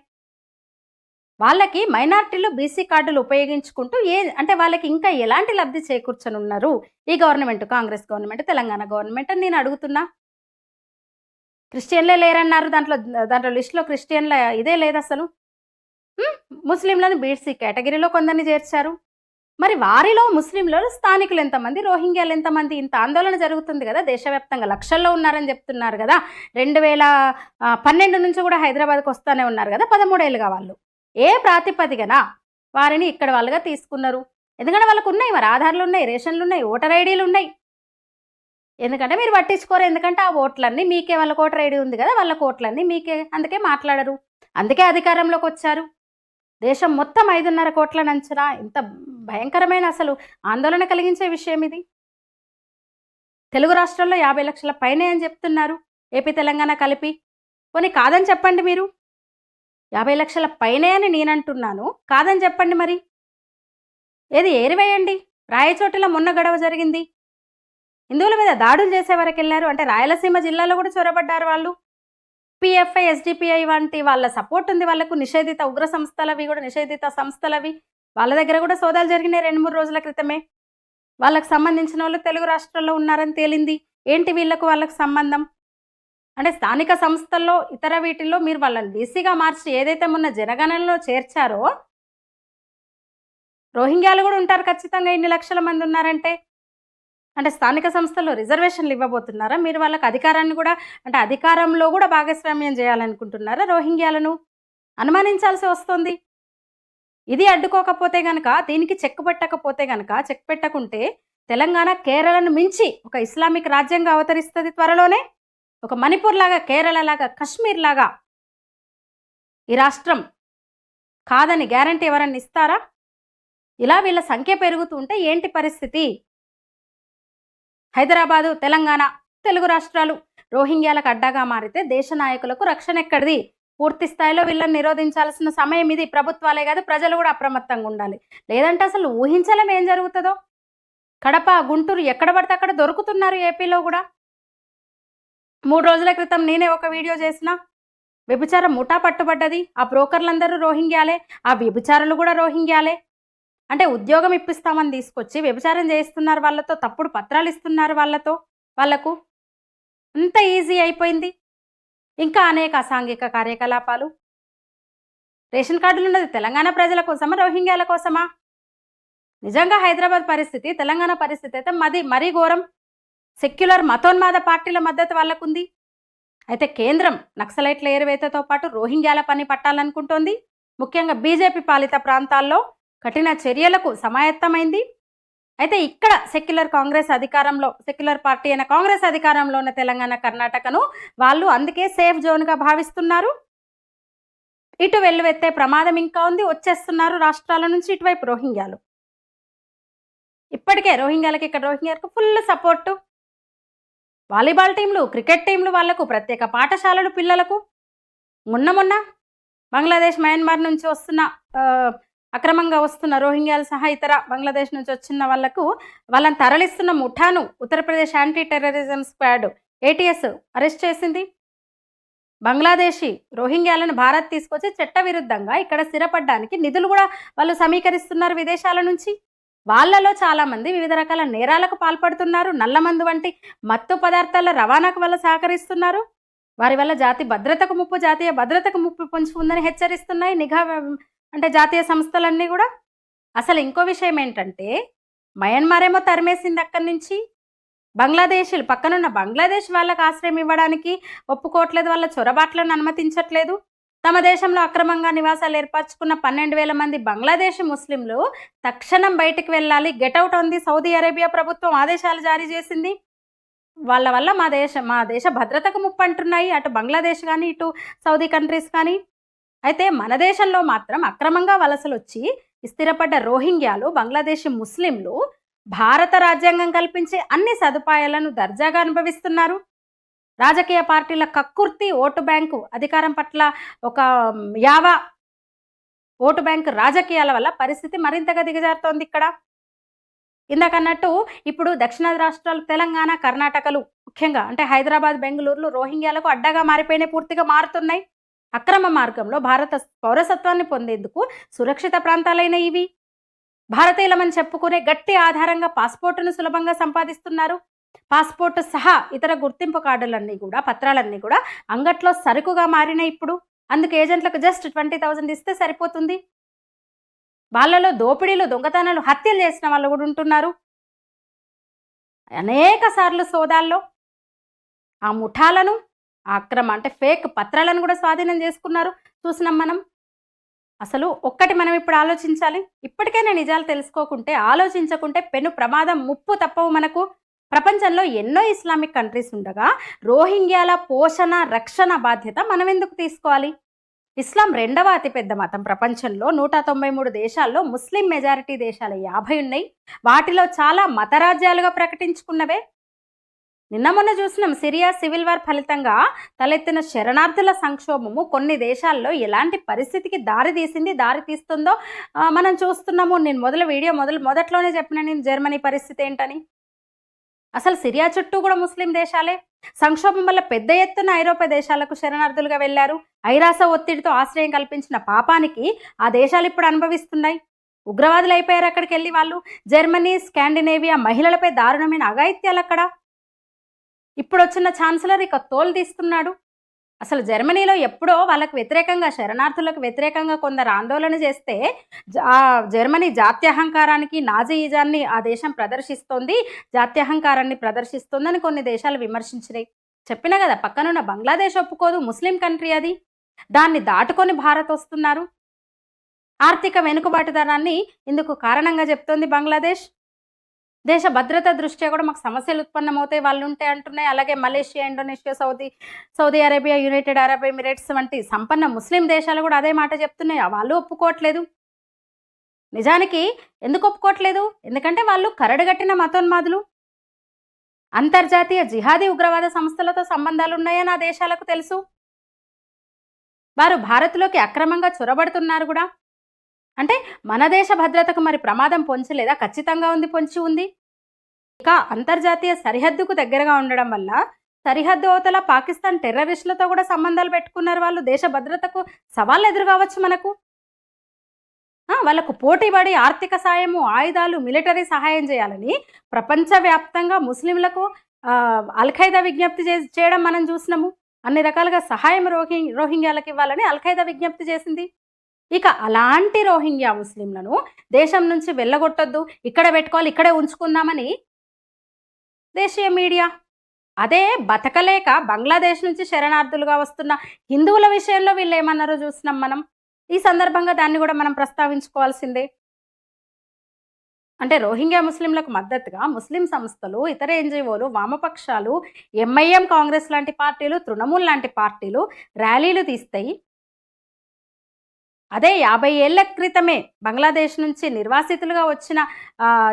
వాళ్ళకి మైనార్టీలు బీసీ కార్డులు ఉపయోగించుకుంటూ అంటే వాళ్ళకి ఇంకా ఎలాంటి లబ్ధి చేకూర్చనున్నారు ఈ government, Congress government, Telangana government అని నేను అడుగుతున్నా. క్రిస్టియన్లే లేరన్నారు దాంట్లో లిస్టులో, క్రిస్టియన్ల ఇదే లేదు అసలు. ముస్లింలను బీసీ కేటగిరీలో కొందరిని చేర్చారు. మరి వారిలో ముస్లింలు స్థానికులు ఎంతమంది, రోహింగ్యాలు ఎంతమంది? ఇంత ఆందోళన జరుగుతుంది కదా దేశవ్యాప్తంగా, లక్షల్లో ఉన్నారని చెప్తున్నారు కదా. 2012 నుంచి కూడా హైదరాబాద్కి వస్తూనే ఉన్నారు కదా, 13 ఏళ్ళుగా. వాళ్ళు ఏ ప్రాతిపదికన వారిని ఇక్కడ వాళ్ళుగా తీసుకున్నారు? ఎందుకంటే వాళ్ళకు ఉన్నాయి, మరి ఆధార్లు ఉన్నాయి, రేషన్లు ఉన్నాయి, ఓటర్ ఐడీలు ఉన్నాయి. ఎందుకంటే మీరు పట్టించుకోరు, ఎందుకంటే ఆ ఓట్లన్నీ మీకే, వాళ్ళకి ఓటర్ ఐడి ఉంది కదా, వాళ్ళకి ఓట్లన్నీ మీకే, అందుకే మాట్లాడరు, అందుకే అధికారంలోకి వచ్చారు. దేశం మొత్తం 5.5 కోట్ల అంచనా. ఇంత భయంకరమైన అసలు ఆందోళన కలిగించే విషయం ఇది. తెలుగు రాష్ట్రాల్లో 50 లక్షల పైనే అని చెప్తున్నారు, ఏపీ తెలంగాణ కలిపి. కొన్ని కాదని చెప్పండి మీరు. 50 లక్షల పైనే అని నేనంటున్నాను, కాదని చెప్పండి మరి. ఏది ఏరివేయండి. రాయచోటిలో మొన్న గొడవ జరిగింది, హిందువుల మీద దాడులు చేసే వరకు వెళ్ళారు. అంటే రాయలసీమ జిల్లాలో కూడా చొరబడ్డారు వాళ్ళు. పిఎఫ్ఐ, ఎస్డిపిఐ వంటి వాళ్ళ సపోర్ట్ ఉంది వాళ్ళకు. నిషేధిత ఉగ్ర సంస్థలవి కూడా, నిషేధిత సంస్థలవి, వాళ్ళ దగ్గర కూడా సోదాలు జరిగినాయి 2-3 రోజుల క్రితమే. వాళ్ళకి సంబంధించిన వాళ్ళు తెలుగు రాష్ట్రాల్లో ఉన్నారని తేలింది. ఏంటి వీళ్ళకు వాళ్ళకి సంబంధం? అంటే స్థానిక సంస్థల్లో ఇతర వీటిల్లో మీరు వాళ్ళని బీసీగా మార్చి ఏదైతే మొన్న జనగణనలో చేర్చారో, రోహింగ్యాలు కూడా ఉంటారు ఖచ్చితంగా ఇన్ని లక్షల మంది ఉన్నారంటే. అంటే స్థానిక సంస్థల్లో రిజర్వేషన్లు ఇవ్వబోతున్నారా? మీరు వాళ్ళకి అధికారాన్ని కూడా, అంటే అధికారంలో కూడా భాగస్వామ్యం చేయాలనుకుంటున్నారా రోహింగ్యాలను? అనుమానించాల్సి వస్తుంది. ఇది అడ్డుకోకపోతే గనక, దీనికి చెక్ పెట్టకపోతే గనక, చెక్ పెట్టకుంటే తెలంగాణ కేరళను మించి ఒక ఇస్లామిక్ రాజ్యంగా అవతరిస్తుంది త్వరలోనే. ఒక మణిపూర్ లాగా, కేరళ లాగా, కశ్మీర్ లాగా ఈ రాష్ట్రం కాదని గ్యారంటీ ఎవరన్నా ఇస్తారా? ఇలా వీళ్ళ సంఖ్య పెరుగుతుంటే ఏంటి పరిస్థితి? హైదరాబాదు, తెలంగాణ, తెలుగు రాష్ట్రాలు రోహింగ్యాలకు అడ్డాగా మారితే దేశ నాయకులకు రక్షణ ఎక్కడిది? పూర్తి స్థాయిలో వీళ్ళని నిరోధించాల్సిన సమయం ఇది. ప్రభుత్వాలే కాదు, ప్రజలు కూడా అప్రమత్తంగా ఉండాలి. లేదంటే అసలు ఊహించలేం ఏం జరుగుతుందో. కడప, గుంటూరు ఎక్కడ పడితే అక్కడ దొరుకుతున్నారు. ఏపీలో కూడా 3 రోజుల క్రితం నేనే ఒక వీడియో చేసిన. వ్యభిచార ముఠా పట్టుబడ్డది. ఆ బ్రోకర్లందరూ రోహింగ్యాలే, ఆ వ్యభిచారులు కూడా రోహింగ్యాలే. అంటే ఉద్యోగం ఇప్పిస్తామని తీసుకొచ్చి వ్యభిచారం చేయిస్తున్నారు వాళ్ళతో, తప్పుడు పత్రాలు ఇస్తున్నారు వాళ్ళకు. అంత ఈజీ అయిపోయింది. ఇంకా అనేక అసాంఘిక కార్యకలాపాలు. రేషన్ కార్డులు ఉన్నది తెలంగాణ ప్రజల కోసమా, రోహింగ్యాల కోసమా? నిజంగా హైదరాబాద్ పరిస్థితి, తెలంగాణ పరిస్థితి అయితే మరీ ఘోరం. సెక్యులర్ మతోన్మాద పార్టీల మద్దతు వాళ్ళకుంది. అయితే కేంద్రం నక్సలైట్ల ఏరువేతతో పాటు రోహింగ్యాల పని పట్టాలనుకుంటోంది. ముఖ్యంగా బీజేపీ పాలిత ప్రాంతాల్లో కఠిన చర్యలకు సమాయత్తమైంది. అయితే ఇక్కడ సెక్యులర్ పార్టీ అయిన కాంగ్రెస్ అధికారంలో ఉన్న తెలంగాణ, కర్ణాటకను వాళ్ళు అందుకే సేఫ్ జోన్గా భావిస్తున్నారు. ఇటు వెల్లువెత్తే ప్రమాదం ఇంకా ఉంది. వచ్చేస్తున్నారు రాష్ట్రాల నుంచి ఇటువైపు రోహింగ్యాలు. ఇప్పటికే రోహింగ్యాలకు ఫుల్ సపోర్టు. వాలీబాల్ టీంలు, క్రికెట్ టీంలు, వాళ్లకు ప్రత్యేక పాఠశాలలు పిల్లలకు. మొన్న బంగ్లాదేశ్, మయన్మార్ నుంచి అక్రమంగా వస్తున్న రోహింగ్యాలు సహా ఇతర బంగ్లాదేశ్ నుంచి వచ్చిన వాళ్ళని తరలిస్తున్న ముఠాను Uttar Pradesh anti terrorism squad ATS arrest చేసింది. బంగ్లాదేశీ రోహింగ్యాలను భారత్ తీసుకొచ్చి చట్టవిరుద్ధంగా ఇక్కడ స్థిరపడడానికి నిధులు కూడా వాళ్ళు సమీకరిస్తున్నారు విదేశాల నుంచి. వాళ్ళలో చాలామంది వివిధ రకాల నేరాలకు పాల్పడుతున్నారు. నల్లమందు వంటి మత్తు పదార్థాల రవాణాకు వల్ల సహకరిస్తున్నారు. వారి వల్ల జాతీయ భద్రతకు ముప్పు పొంచి ఉందని హెచ్చరిస్తున్నాయి నిఘా జాతీయ సంస్థలన్నీ కూడా. అసలు ఇంకో విషయం ఏంటంటే, మయన్మార్ ఏమో తరిమేసింది అక్కడి నుంచి. బంగ్లాదేశీలు పక్కనున్న బంగ్లాదేశ్ వాళ్ళకు ఆశ్రయం ఇవ్వడానికి ఒప్పుకోవట్లేదు. వాళ్ళ చొరబాట్లను అనుమతించట్లేదు. తమ దేశంలో అక్రమంగా నివాసాలు ఏర్పరచుకున్న 12,000 మంది బంగ్లాదేశీ ముస్లింలు తక్షణం బయటికి వెళ్ళాలి, గెటౌట్ ఉంది. సౌదీ అరేబియా ప్రభుత్వం ఆదేశాలు జారీ చేసింది. వాళ్ళ వల్ల మా దేశ భద్రతకు ముప్పు అంటున్నాయి అటు బంగ్లాదేశ్ కానీ, ఇటు సౌదీ కంట్రీస్ కానీ. అయితే మన దేశంలో మాత్రం అక్రమంగా వలసలు వచ్చి స్థిరపడ్డ రోహింగ్యాలు, బంగ్లాదేశీ ముస్లింలు భారత రాజ్యాంగం కల్పించే అన్ని సదుపాయాలను దర్జాగా అనుభవిస్తున్నారు. రాజకీయ పార్టీల కక్కుర్తి, ఓటు బ్యాంకు అధికారం పట్ల ఒక యావా ఓటు బ్యాంకు రాజకీయాల వల్ల పరిస్థితి మరింతగా దిగజారుతోంది ఇక్కడ. ఇందాకన్నట్టు ఇప్పుడు దక్షిణాది రాష్ట్రాలు తెలంగాణ, కర్ణాటకలు ముఖ్యంగా హైదరాబాద్, బెంగళూరులు రోహింగ్యాలకు అడ్డగా మారిపోయినాయి, పూర్తిగా మారుతున్నాయి. అక్రమ మార్గంలో భారత పౌరసత్వాన్ని పొందేందుకు సురక్షిత ప్రాంతాలైన ఇవి. భారతీయులమని చెప్పుకునే గట్టి ఆధారంగా పాస్పోర్టును సులభంగా సంపాదిస్తున్నారు. పాస్పోర్టు సహా ఇతర గుర్తింపు కార్డులన్నీ కూడా, పత్రాలన్నీ కూడా అంగట్లో సరుకుగా మారినాయి ఇప్పుడు. అందుకు ఏజెంట్లకు జస్ట్ 20,000 ఇస్తే సరిపోతుంది. వాళ్ళలో దోపిడీలు, దొంగతనాలు, హత్యలు చేసిన వాళ్ళు కూడా ఉంటున్నారు. అనేక సార్లు సోదాల్లో ఆ ముఠాలను, అక్రమ ఫేక్ పత్రాలను కూడా స్వాధీనం చేసుకున్నారు. చూసినాం మనం. అసలు ఒక్కటి మనం ఇప్పుడు ఆలోచించాలి. ఇప్పటికైనా నిజాలు తెలుసుకోకుంటే, ఆలోచించకుంటే పెను ప్రమాదం, ముప్పు తప్పవు మనకు. ప్రపంచంలో ఎన్నో ఇస్లామిక్ కంట్రీస్ ఉండగా రోహింగ్యాల పోషణ, రక్షణ బాధ్యత మనం ఎందుకు తీసుకోవాలి? ఇస్లాం 2వ అతిపెద్ద మతం ప్రపంచంలో. 193 దేశాల్లో ముస్లిం మెజారిటీ దేశాలు 50 ఉన్నాయి. వాటిలో చాలా మతరాజ్యాలుగా ప్రకటించుకున్నవే. నిన్న మొన్న చూసినాం, సిరియా సివిల్ వార్ ఫలితంగా తలెత్తిన శరణార్థుల సంక్షోభము కొన్ని దేశాల్లో ఎలాంటి పరిస్థితికి దారి తీస్తుందో మనం చూస్తున్నాము. నేను వీడియో మొదట్లోనే చెప్పిన నేను జర్మనీ పరిస్థితి ఏంటని. అసలు సిరియా చుట్టూ కూడా ముస్లిం దేశాలే. సంక్షోభం వల్ల పెద్ద ఎత్తున ఐరోపా దేశాలకు శరణార్థులుగా వెళ్లారు. ఐరాస ఒత్తిడితో ఆశ్రయం కల్పించిన పాపానికి ఆ దేశాలు ఇప్పుడు అనుభవిస్తున్నాయి. ఉగ్రవాదులు అయిపోయారు అక్కడికి వెళ్ళి వాళ్ళు. జర్మనీ, స్కాండినేవియా మహిళలపై దారుణమైన అఘాయిత్యాలు అక్కడ. ఇప్పుడు వచ్చిన ఛాన్సలర్ ఇక తోలు తీస్తున్నాడు. అసలు జర్మనీలో ఎప్పుడో వాళ్ళకు వ్యతిరేకంగా, శరణార్థులకు వ్యతిరేకంగా కొందరు ఆందోళన చేస్తే జర్మనీ జాత్యహంకారానికి, నాజీయిజాన్ని ఆ దేశం ప్రదర్శిస్తోంది, జాత్యహంకారాన్ని ప్రదర్శిస్తోందని కొన్ని దేశాలు విమర్శించినాయి. చెప్పినా కదా, పక్కనున్న బంగ్లాదేశ్ ఒప్పుకోదు, ముస్లిం కంట్రీ అది. దాన్ని దాటుకొని భారత్ వస్తున్నారు. ఆర్థిక వెనుకబాటుదనాన్ని ఇందుకు కారణంగా చెప్తోంది బంగ్లాదేశ్. దేశ భద్రత దృష్ట్యా కూడా మాకు సమస్యలు ఉత్పన్నమవుతాయి, వాళ్ళు ఉంటే అంటున్నాయి. అలాగే Malaysia, Indonesia, Saudi Arabia, United Arab Emirates వంటి సంపన్న ముస్లిం దేశాలు కూడా అదే మాట చెప్తున్నాయి. వాళ్ళు ఒప్పుకోవట్లేదు. నిజానికి ఎందుకు ఒప్పుకోవట్లేదు? ఎందుకంటే వాళ్ళు కరడుగట్టిన మతోన్మాదులు. అంతర్జాతీయ జిహాదీ ఉగ్రవాద సంస్థలతో సంబంధాలు ఉన్నాయని ఆ దేశాలకు తెలుసు. వారు భారత్లోకి అక్రమంగా చొరబడుతున్నారు కూడా. అంటే మన దేశ భద్రతకు మరి ప్రమాదం పొంచి లేదా? ఖచ్చితంగా ఉంది, పొంచి ఉంది. ఇక అంతర్జాతీయ సరిహద్దుకు దగ్గరగా ఉండడం వల్ల సరిహద్దు అవతల పాకిస్తాన్ టెర్రరిస్టులతో కూడా సంబంధాలు పెట్టుకున్నారు వాళ్ళు. దేశ భద్రతకు సవాళ్ళు ఎదురుకావచ్చు మనకు. వాళ్ళకు పోటీపడి ఆర్థిక సాయము, ఆయుధాలు, మిలిటరీ సహాయం చేయాలని ప్రపంచవ్యాప్తంగా ముస్లింలకు అల్ఖైదా విజ్ఞప్తి చేయడం మనం చూసినాము. అన్ని రకాలుగా సహాయం రోహింగ్యాలకు ఇవ్వాలని అల్ఖైదా విజ్ఞప్తి చేసింది. ఇక అలాంటి రోహింగ్యా ముస్లింలను దేశం నుంచి వెళ్ళగొట్టొద్దు, ఇక్కడ పెట్టుకోవాలి, ఇక్కడే ఉంచుకుందామని దేశీయ మీడియా. అదే బతకలేక బంగ్లాదేశ్ నుంచి శరణార్థులుగా వస్తున్న హిందువుల విషయంలో వీళ్ళు ఏమన్నారో చూసినాం మనం. ఈ సందర్భంగా దాన్ని కూడా మనం ప్రస్తావించుకోవాల్సిందే. అంటే రోహింగ్యా ముస్లింలకు మద్దతుగా ముస్లిం సంస్థలు, ఇతర ఎన్జిఓలు, వామపక్షాలు, ఎంఐఎం, కాంగ్రెస్ లాంటి పార్టీలు, తృణమూల్ లాంటి పార్టీలు ర్యాలీలు తీస్తాయి. అదే 50 ఏళ్ల క్రితమే బంగ్లాదేశ్ నుంచి నిర్వాసితులుగా వచ్చిన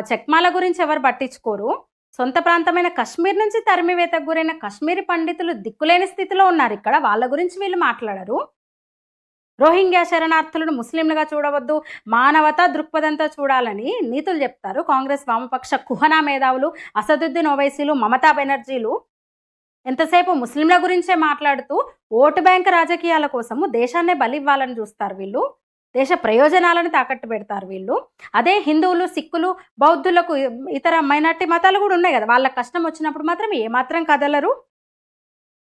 చెక్మాల గురించి ఎవరు పట్టించుకోరు. సొంత ప్రాంతమైన కశ్మీర్ నుంచి తరిమివేతకు గురైన కశ్మీరీ పండితులు దిక్కులేని స్థితిలో ఉన్నారు ఇక్కడ. వాళ్ళ గురించి వీళ్ళు మాట్లాడరు. రోహింగ్యా శరణార్థులను ముస్లింలుగా చూడవద్దు, మానవతా దృక్పథంతో చూడాలని నీతులు చెప్తారు కాంగ్రెస్ వామపక్ష కుహనా మేధావులు అసదుద్దీన్ ఓవైసీలు, మమతా బెనర్జీలు. ఎంతసేపు ముస్లింల గురించే మాట్లాడుతూ ఓటు బ్యాంక్ రాజకీయాల కోసము దేశాన్నే బలివ్వాలని చూస్తారు వీళ్ళు. దేశ ప్రయోజనాలను తాకట్టు పెడతారు వీళ్ళు. అదే హిందువులు, సిక్కులు, బౌద్ధులకు, ఇతర మైనార్టీ మతాలు కూడా ఉన్నాయి కదా, వాళ్ళ కష్టం వచ్చినప్పుడు మాత్రం ఏమాత్రం కదలరు.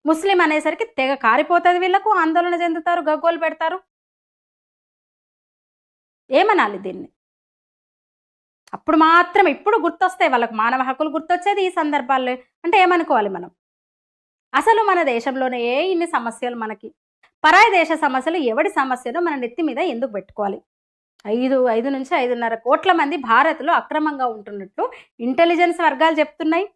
ముస్లిం అనేసరికి తెగ కారిపోతుంది వీళ్ళకు, ఆందోళన చెందుతారు, గగ్గోలు పెడతారు. ఏమనాలి దీన్ని? అప్పుడు మాత్రం ఇప్పుడు గుర్తొస్తాయి వాళ్ళకు మానవ హక్కులు గుర్తొచ్చేది ఈ సందర్భాల్లో. అంటే ఏమనుకోవాలి మనం? అసలు మన దేశంలోనే ఇన్ని సమస్యలు మనకి. పరాయి దేశ సమస్యలు ఎవడి సమస్యలు మన నెత్తి మీద ఎందుకు పెట్టుకోవాలి? 5 నుంచి 5.5 కోట్ల మంది భారత్లో అక్రమంగా ఉంటున్నట్లు ఇంటెలిజెన్స్ వర్గాలు చెప్తున్నాయి.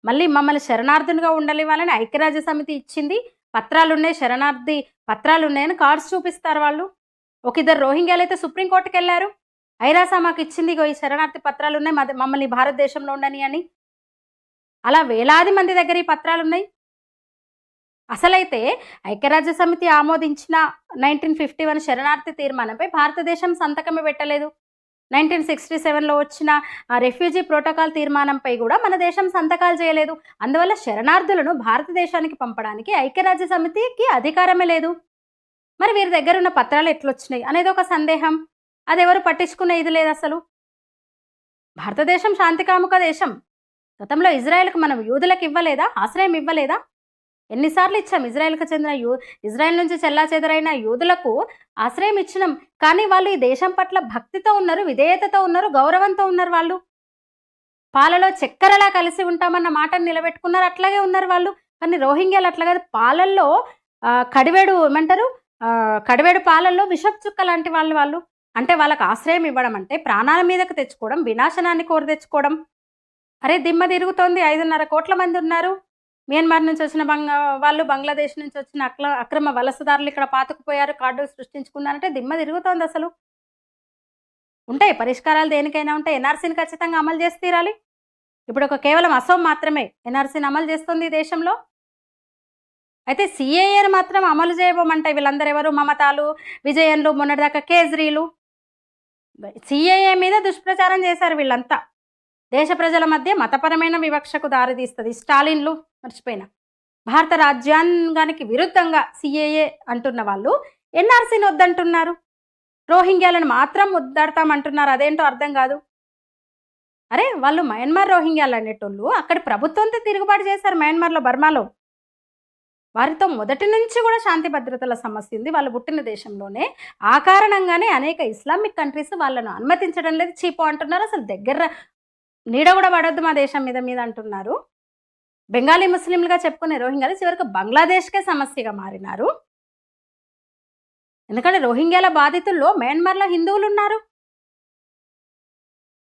మళ్ళీ మమ్మల్ని శరణార్థునిగా ఉండనివ్వాలని ఐక్యరాజ్య సమితి ఇచ్చింది. పత్రాలున్నాయి, శరణార్థి పత్రాలు ఉన్నాయని కార్డ్స్ చూపిస్తారు వాళ్ళు. ఒక 2 రోహింగ్యాలు అయితే సుప్రీంకోర్టుకి వెళ్ళారు. ఐరాస మాకు ఇచ్చింది, ఈ శరణార్థి పత్రాలు ఉన్నాయి, మమ్మల్ని భారతదేశంలో ఉండని అని. అలా వేలాది మంది దగ్గర ఈ పత్రాలు ఉన్నాయి. అసలైతే ఐక్యరాజ్య సమితి ఆమోదించిన 1951 శరణార్థి తీర్మానంపై భారతదేశం సంతకమే పెట్టలేదు. 1967లో వచ్చిన రెఫ్యూజీ ప్రోటోకాల్ తీర్మానంపై కూడా మన దేశం సంతకాలు చేయలేదు. అందువల్ల శరణార్థులను భారతదేశానికి పంపడానికి ఐక్యరాజ్య సమితికి అధికారమే లేదు. మరి వీరి దగ్గర ఉన్న పత్రాలు ఎట్లొచ్చినాయి అనేది ఒక సందేహం. అదెవరు పట్టించుకునే ఇది లేదు అసలు. భారతదేశం శాంతికాముక దేశం. గతంలో ఇజ్రాయెల్కు మనం యూదులకు ఇవ్వలేదా? ఆశ్రయం ఇవ్వలేదా? ఎన్నిసార్లు ఇచ్చాం. ఇజ్రాయెల్కి చెందిన ఇజ్రాయెల్ నుంచి చెల్లాచెదరైన యూదులకు ఆశ్రయం ఇచ్చినాం. కానీ వాళ్ళు ఈ దేశం పట్ల భక్తితో ఉన్నారు, విధేయతతో ఉన్నారు, గౌరవంతో ఉన్నారు. వాళ్ళు పాలలో చక్కెరలా కలిసి ఉంటామన్న మాటను నిలబెట్టుకున్నారు. అట్లాగే ఉన్నారు వాళ్ళు. కానీ రోహింగ్యాలు అట్లా కాదు. పాలల్లో కడివేడు ఏమంటారు, కడివేడు పాలల్లో విషపు చుక్క లాంటి వాళ్ళు. అంటే వాళ్ళకు ఆశ్రయం ఇవ్వడం అంటే ప్రాణాల మీదకు తెచ్చుకోవడం, వినాశనాన్ని కోరి తెచ్చుకోవడం. అరే దిమ్మ తిరుగుతోంది. 5.5 కోట్ల మంది ఉన్నారు. మియన్మార్ నుంచి వచ్చిన వాళ్ళు, బంగ్లాదేశ్ నుంచి వచ్చిన అక్రమ వలసదారులు ఇక్కడ పాతుకుపోయారు, కార్డులు సృష్టించుకున్నారంటే దిమ్మ తిరుగుతోంది అసలు. ఉంటాయి పరిష్కారాలు, దేనికైనా ఉంటాయి. ఎన్ఆర్సీని ఖచ్చితంగా అమలు చేసి తీరాలి. ఇప్పుడు కేవలం అసోం మాత్రమే ఎన్ఆర్సీని అమలు చేస్తుంది ఈ దేశంలో. అయితే సిఏఏని మాత్రం అమలు చేయబోమంటాయి వీళ్ళందరూ. ఎవరు? మమతాలు, విజయన్లు, మొన్నటిదాకా కేజ్రీలు. సిఏఏ మీద దుష్ప్రచారం చేశారు వీళ్ళంతా. దేశ ప్రజల మధ్య మతపరమైన వివక్షకు దారితీస్తుంది. స్టాలిన్లు మర్చిపోయినా భారత రాజ్యాంగానికి విరుద్ధంగా సిఏఏ అంటున్న వాళ్ళు ఎన్ఆర్సీని వద్దంటున్నారు, రోహింగ్యాలను మాత్రం వద్దాడతామంటున్నారు. అదేంటో అర్థం కాదు. అరే వాళ్ళు మయన్మార్ రోహింగ్యాలు అనేటోళ్ళు అక్కడ ప్రభుత్వంతో తిరుగుబాటు చేశారు. మయన్మార్లో, బర్మాలో వారితో మొదటి నుంచి కూడా శాంతి భద్రతల సమస్య ఉంది. వాళ్ళు పుట్టిన దేశంలోనే. ఆ కారణంగానే అనేక ఇస్లామిక్ కంట్రీస్ వాళ్ళను అనుమతించడం లేదు, చీపో అంటున్నారు. అసలు దగ్గర నీడ కూడా పడొద్దు మా దేశం మీద అంటున్నారు. బెంగాలీ ముస్లింలుగా చెప్పుకునే రోహింగ్యాలు చివరికి బంగ్లాదేశ్కే సమస్యగా మారినారు. ఎందుకంటే రోహింగ్యాల బాధితుల్లో మయన్మార్లో హిందువులు ఉన్నారు.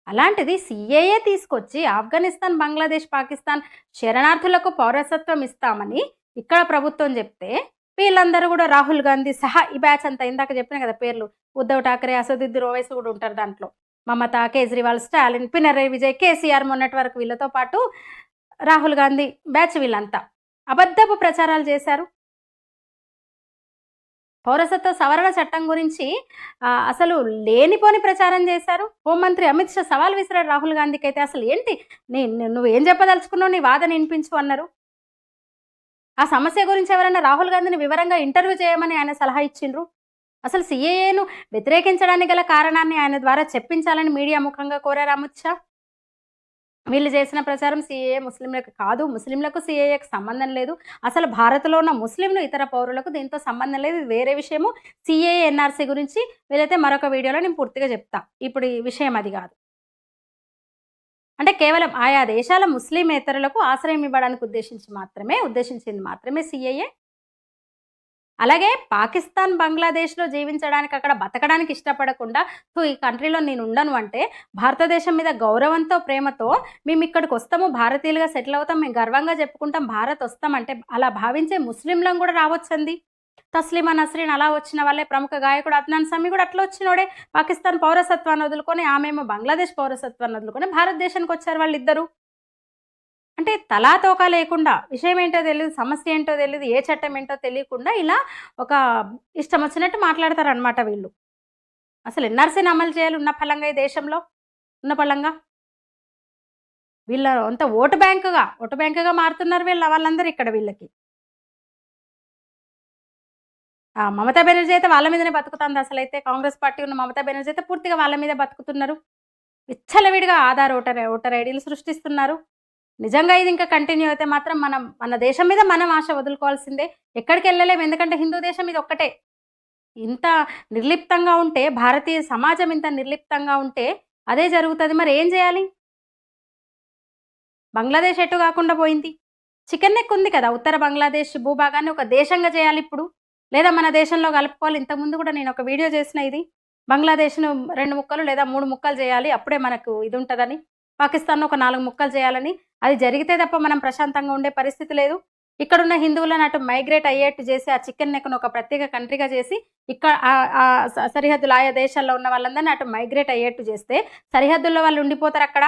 అలాంటిది సిఏఏ తీసుకొచ్చి ఆఫ్ఘనిస్తాన్, బంగ్లాదేశ్, పాకిస్తాన్ శరణార్థులకు పౌరసత్వం ఇస్తామని ఇక్కడ ప్రభుత్వం చెప్తే వీళ్ళందరూ కూడా రాహుల్ గాంధీ సహా ఈ బ్యాచ్ అంతా, ఇందాక చెప్పిన కదా పేర్లు, ఉద్ధవ్ ఠాకరే, అసదుద్దీన్ ఓవైసీ కూడా ఉంటారు దాంట్లో. మమతా, కేజ్రీవాల్, స్టాలిన్, పినరయ్ విజయ్, కేసీఆర్, మొన్నటి వరకు వీళ్ళతో పాటు రాహుల్ గాంధీ బ్యాచ్ వీళ్ళంతా అబద్ధపు ప్రచారాలు చేశారు. పౌరసత్వ సవరణ చట్టం గురించి అసలు లేనిపోని ప్రచారం చేశారు. హోంమంత్రి అమిత్ షా సవాల్ విసిరాడు రాహుల్ గాంధీకి. అయితే అసలు ఏంటి నువ్వేం చెప్పదలుచుకున్నావు, నీ వాదన వినిపించు అన్నారు. ఆ సమస్య గురించి ఎవరైనా రాహుల్ గాంధీని వివరంగా ఇంటర్వ్యూ చేయమని ఆయన సలహా ఇచ్చిండ్రు. అసలు సిఏఏను వ్యతిరేకించడానికి గల కారణాన్ని ఆయన ద్వారా చెప్పించాలని మీడియా ముఖంగా కోరారు అమిత్ షా. వీళ్ళు చేసిన ప్రచారం సిఏఏ ముస్లింలకు కాదు, ముస్లింలకు సిఏఏకి సంబంధం లేదు, అసలు భారత్లో ఉన్న ముస్లింలు ఇతర పౌరులకు దీంతో సంబంధం లేదు, ఇది వేరే విషయము. సిఏఏ ఎన్ఆర్సీ గురించి వీలైతే మరొక వీడియోలో నేను పూర్తిగా చెప్తా. ఇప్పుడు ఈ విషయం అది కాదు. అంటే కేవలం ఆయా దేశాల ముస్లిమేతరులకు ఆశ్రయం ఇవ్వడానికి ఉద్దేశించింది మాత్రమే సిఏఏ. అలాగే పాకిస్తాన్, బంగ్లాదేశ్లో జీవించడానికి, అక్కడ బతకడానికి ఇష్టపడకుండా ఈ కంట్రీలో నేను ఉండను అంటే భారతదేశం మీద గౌరవంతో, ప్రేమతో మేము ఇక్కడికి వస్తాము, భారతీయులుగా సెటిల్ అవుతాం, మేము గర్వంగా చెప్పుకుంటాం, భారత్ వస్తామంటే అలా భావించే ముస్లింలను కూడా రావచ్చంది. తస్లీమా నస్రీన్ అలా వచ్చిన వాళ్ళే. ప్రముఖ గాయకుడు అద్నాన్ సమీ కూడా అట్లా వచ్చినోడే. పాకిస్తాన్ పౌరసత్వాన్ని వదులుకొని, ఆమెమో బంగ్లాదేశ్ పౌరసత్వాన్ని వదులుకొని భారతదేశానికి వచ్చారు వాళ్ళిద్దరూ. అంటే తలాతోక లేకుండా, విషయం ఏంటో తెలియదు, సమస్య ఏంటో తెలియదు, ఏ చట్టం ఏంటో తెలియకుండా ఇలా ఒక ఇష్టం వచ్చినట్టు మాట్లాడతారనమాట వీళ్ళు. అసలు ఎన్ఆర్సీని అమలు చేయాలి ఉన్న ఫలంగా, ఈ దేశంలో ఉన్న ఫలంగా వీళ్ళ అంత ఓటు బ్యాంకుగా మారుతున్నారు వాళ్ళందరూ ఇక్కడ వీళ్ళకి. మమతా బెనర్జీ అయితే వాళ్ళ మీదనే బతుకుతుంది. అసలైతే కాంగ్రెస్ పార్టీ ఉన్న మమతా బెనర్జీ అయితే పూర్తిగా వాళ్ళ మీదే బతుకుతున్నారు. విచ్చలవిడిగా ఆధార్ ఓటర్ ఐడీలు సృష్టిస్తున్నారు. నిజంగా ఇది ఇంకా కంటిన్యూ అయితే మాత్రం మన దేశం మీద మనం ఆశ వదులుకోవాల్సిందే. ఎక్కడికి వెళ్ళలేము. ఎందుకంటే హిందూ దేశం ఇది ఒక్కటే. ఇంత నిర్లిప్తంగా ఉంటే, భారతీయ సమాజం ఇంత నిర్లిప్తంగా ఉంటే అదే జరుగుతుంది. మరి ఏం చేయాలి? బంగ్లాదేశ్ ఎటు కాకుండా పోయింది. చికెన్ నెక్ ఉంది కదా, ఉత్తర బంగ్లాదేశ్ భూభాగాన్ని ఒక దేశంగా చేయాలి ఇప్పుడు, లేదా మన దేశంలో కలుపుకోవాలి. ఇంతకుముందు కూడా నేను ఒక వీడియో చేసిన, ఇది బంగ్లాదేశ్ను 2 ముక్కలు లేదా 3 ముక్కలు చేయాలి, అప్పుడే మనకు ఇది ఉంటుందని. పాకిస్తాన్ను ఒక 4 ముక్కలు చేయాలని. అది జరిగితే తప్ప మనం ప్రశాంతంగా ఉండే పరిస్థితి లేదు. ఇక్కడున్న హిందువులను అటు మైగ్రేట్ అయ్యేట్టు చేసి, ఆ చికెన్ నెక్ను ఒక ప్రత్యేక కంట్రీగా చేసి, ఇక్కడ సరిహద్దులు ఆయా దేశాల్లో ఉన్న వాళ్ళందరినీ అటు మైగ్రేట్ అయ్యేట్టు చేస్తే సరిహద్దుల్లో వాళ్ళు ఉండిపోతారు. అక్కడ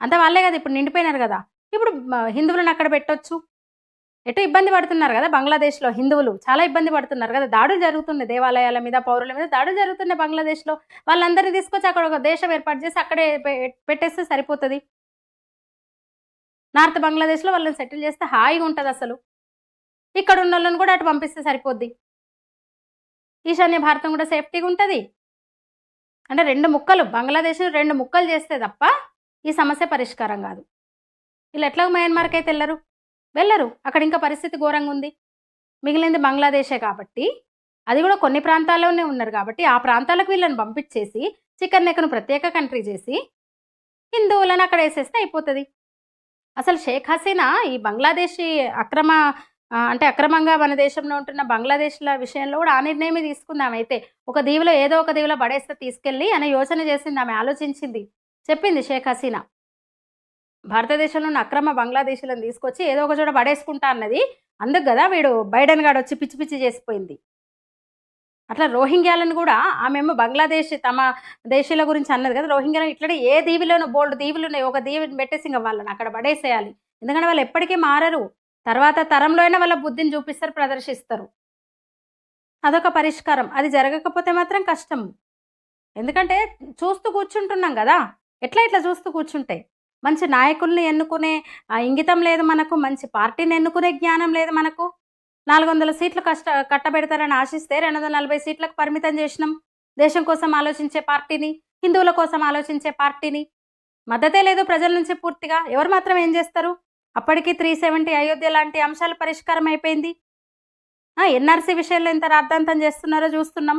అంతా వాళ్ళే కదా ఇప్పుడు నిండిపోయినారు కదా. ఇప్పుడు హిందువులను అక్కడ పెట్టొచ్చు. ఎటు ఇబ్బంది పడుతున్నారు కదా బంగ్లాదేశ్లో హిందువులు, చాలా ఇబ్బంది పడుతున్నారు కదా. దాడులు జరుగుతున్నాయి, దేవాలయాల మీద, పౌరుల మీద దాడులు జరుగుతున్నాయి బంగ్లాదేశ్లో. వాళ్ళందరినీ తీసుకొచ్చి అక్కడ ఒక దేశం ఏర్పాటు చేసి అక్కడే పెట్టేస్తే సరిపోతుంది. నార్త్ బంగ్లాదేశ్లో వాళ్ళని సెటిల్ చేస్తే హాయిగా ఉంటుంది. అసలు ఇక్కడ ఉన్న వాళ్ళని కూడా అటు పంపిస్తే సరిపోద్ది. ఈశాన్య భారతం కూడా సేఫ్టీగా ఉంటుంది. అంటే 2 ముక్కలు, బంగ్లాదేశ్ 2 ముక్కలు చేస్తే తప్ప ఈ సమస్య పరిష్కారం కాదు. వీళ్ళు ఎట్లా మయన్మార్కి అయితే వెళ్ళరు. అక్కడ ఇంకా పరిస్థితి ఘోరంగా ఉంది. మిగిలింది బంగ్లాదేశే కాబట్టి, అది కూడా కొన్ని ప్రాంతాల్లోనే ఉన్నారు కాబట్టి ఆ ప్రాంతాలకు వీళ్ళని పంపించేసి చికెన్ నెక్ను ప్రత్యేక కంట్రీ చేసి హిందువులను అక్కడ వేసేస్తే అయిపోతుంది. అసలు షేక్ హసీనా ఈ బంగ్లాదేశీ అక్రమంగా మన దేశంలో ఉంటున్న బంగ్లాదేశ్ల విషయంలో కూడా ఆ నిర్ణయమే తీసుకుంది. ఆమె అయితే ఒక దీవిలో ఏదో ఒక దీవిలో పడేస్తే తీసుకెళ్ళి అనే యోచన చేసింది. ఆమె ఆలోచించింది, చెప్పింది షేక్ హసీనా. భారతదేశంలో ఉన్న అక్రమ బంగ్లాదేశీలను తీసుకొచ్చి ఏదో ఒక చోట పడేసుకుంటా అన్నది. అందుకు కదా వీడు బైడెన్ గాడు వచ్చి పిచ్చి పిచ్చి చేసిపోయింది. అట్లా రోహింగ్యాలను కూడా ఆమెమో బంగ్లాదేశ్ తమ దేశీయుల గురించి అన్నది కదా. రోహింగ్యాలను ఇట్లనే ఏ దీవిలోనూ బోల్డ్ దీవులు ఉన్నాయి, ఒక దీవిని పెట్టేసి ఇంకా వాళ్ళని అక్కడ పడేసేయాలి. ఎందుకంటే వాళ్ళు ఎప్పటికీ మారరు. తర్వాత తరంలో అయినా వాళ్ళ బుద్ధిని చూపిస్తారు, ప్రదర్శిస్తారు. అదొక పరిష్కారం. అది జరగకపోతే మాత్రం కష్టం. ఎందుకంటే చూస్తూ కూర్చుంటున్నాం కదా. ఇట్లా చూస్తూ కూర్చుంటే మంచి నాయకుల్ని ఎన్నుకునే ఇంగితం లేదు మనకు, మంచి పార్టీని ఎన్నుకునే జ్ఞానం లేదు మనకు. 400 సీట్లు కట్టబెడతారని ఆశిస్తే 240 సీట్లకు పరిమితం చేసినాం. దేశం కోసం ఆలోచించే పార్టీని, హిందువుల కోసం ఆలోచించే పార్టీని. మద్దతే లేదు ప్రజల నుంచి పూర్తిగా. ఎవరు మాత్రం ఏం చేస్తారు? అప్పటికి 370 అయోధ్య లాంటి అంశాలు పరిష్కారం అయిపోయింది. ఎన్ఆర్సీ విషయంలో ఎంత రాద్ధాంతం చేస్తున్నారో చూస్తున్నాం.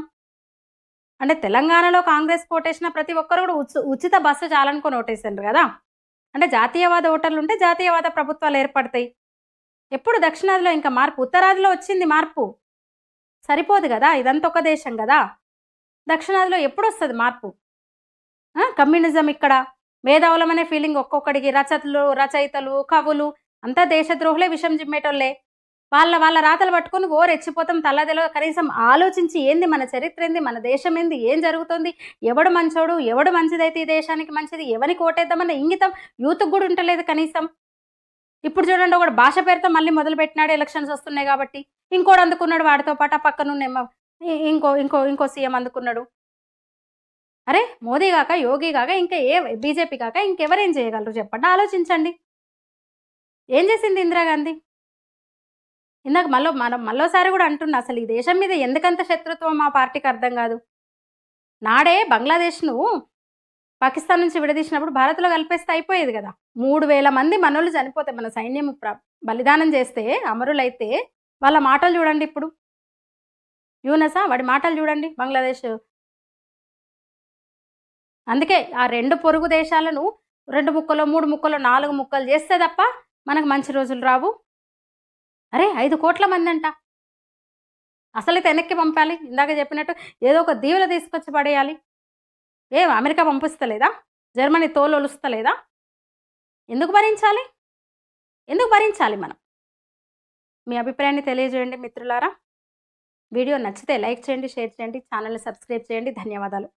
అంటే తెలంగాణలో కాంగ్రెస్ ఓటేసిన ప్రతి ఒక్కరు కూడా ఉచిత బస్సు చాలనుకొని ఓటేసారు కదా. అంటే జాతీయవాద ఓటర్లు ఉంటే జాతీయవాద ప్రభుత్వాలు ఏర్పడతాయి. ఎప్పుడు దక్షిణాదిలో ఇంకా మార్పు, ఉత్తరాదిలో వచ్చింది మార్పు. సరిపోదు కదా, ఇదంతా ఒక దేశం కదా. దక్షిణాదిలో ఎప్పుడు వస్తుంది మార్పు? కమ్యూనిజం ఇక్కడ, మేధావులం అనే ఫీలింగ్ ఒక్కొక్కడికి. రచయితలు, కవులు అంతా దేశద్రోహులే, విషం జిమ్మేటోళ్ళే. వాళ్ళ రాతలు పట్టుకొని రెచ్చిపోతాం. తల్లదిలో కనీసం ఆలోచించి ఏంది మన చరిత్ర, ఏంది మన దేశం, ఏంది ఏం జరుగుతుంది, ఎవడు మంచోడు, ఎవడు మంచిదైతే ఈ దేశానికి మంచిది, ఎవరికి ఓటేద్దామన్న ఇంగితం యూత్కి కూడా ఉంటలేదు కనీసం. ఇప్పుడు చూడండి, ఒకడు భాష పేరుతో మళ్ళీ మొదలుపెట్టినాడు. ఎలక్షన్స్ వస్తున్నాయి కాబట్టి ఇంకోటి అందుకున్నాడు. వాడితో పాటు ఆ పక్కనున్న ఇంకో ఇంకో ఇంకో సీఎం అందుకున్నాడు. అరే, మోదీ కాక, యోగి కాక, ఇంకా బీజేపీ కాక ఇంకెవరేం చేయగలరు చెప్పండి? ఆలోచించండి. ఏం చేసింది ఇందిరాగాంధీ? ఇందాక మళ్ళోసారి కూడా అంటున్నా, అసలు ఈ దేశం మీద ఎందుకంత శత్రుత్వం మా పార్టీకి అర్థం కాదు. నాడే బంగ్లాదేశ్ను పాకిస్తాన్ నుంచి విడదీసినప్పుడు భారత్లో కలిపేస్తే అయిపోయేది కదా. 3000 మంది మనోళ్ళు చనిపోతే, మన సైన్యం బలిదానం చేస్తే, అమరులైతే వాళ్ళ మాటలు చూడండి. ఇప్పుడు యూనసా వాడి మాటలు చూడండి. బంగ్లాదేశ్ అందుకే ఆ 2 పొరుగు దేశాలను 2 ముక్కలో, 3 ముక్కలో, 4 ముక్కలు చేస్తే తప్ప మనకు మంచి రోజులు రావు. అరే, 5 కోట్ల మంది అంట. అసలు వెనక్కి పంపాలి. ఇందాక చెప్పినట్టు ఏదో ఒక దీవులు తీసుకొచ్చి పడేయాలి. అమెరికా పంపిస్తలేదా? జర్మనీ తోలొలుస్తలేదా? ఎందుకు భరించాలి? ఎందుకు భరించాలి మనం? మీ అభిప్రాయాన్ని తెలియజేయండి మిత్రులారా. వీడియో నచ్చితే లైక్ చేయండి, షేర్ చేయండి, ఛానల్ని సబ్స్క్రైబ్ చేయండి. ధన్యవాదాలు.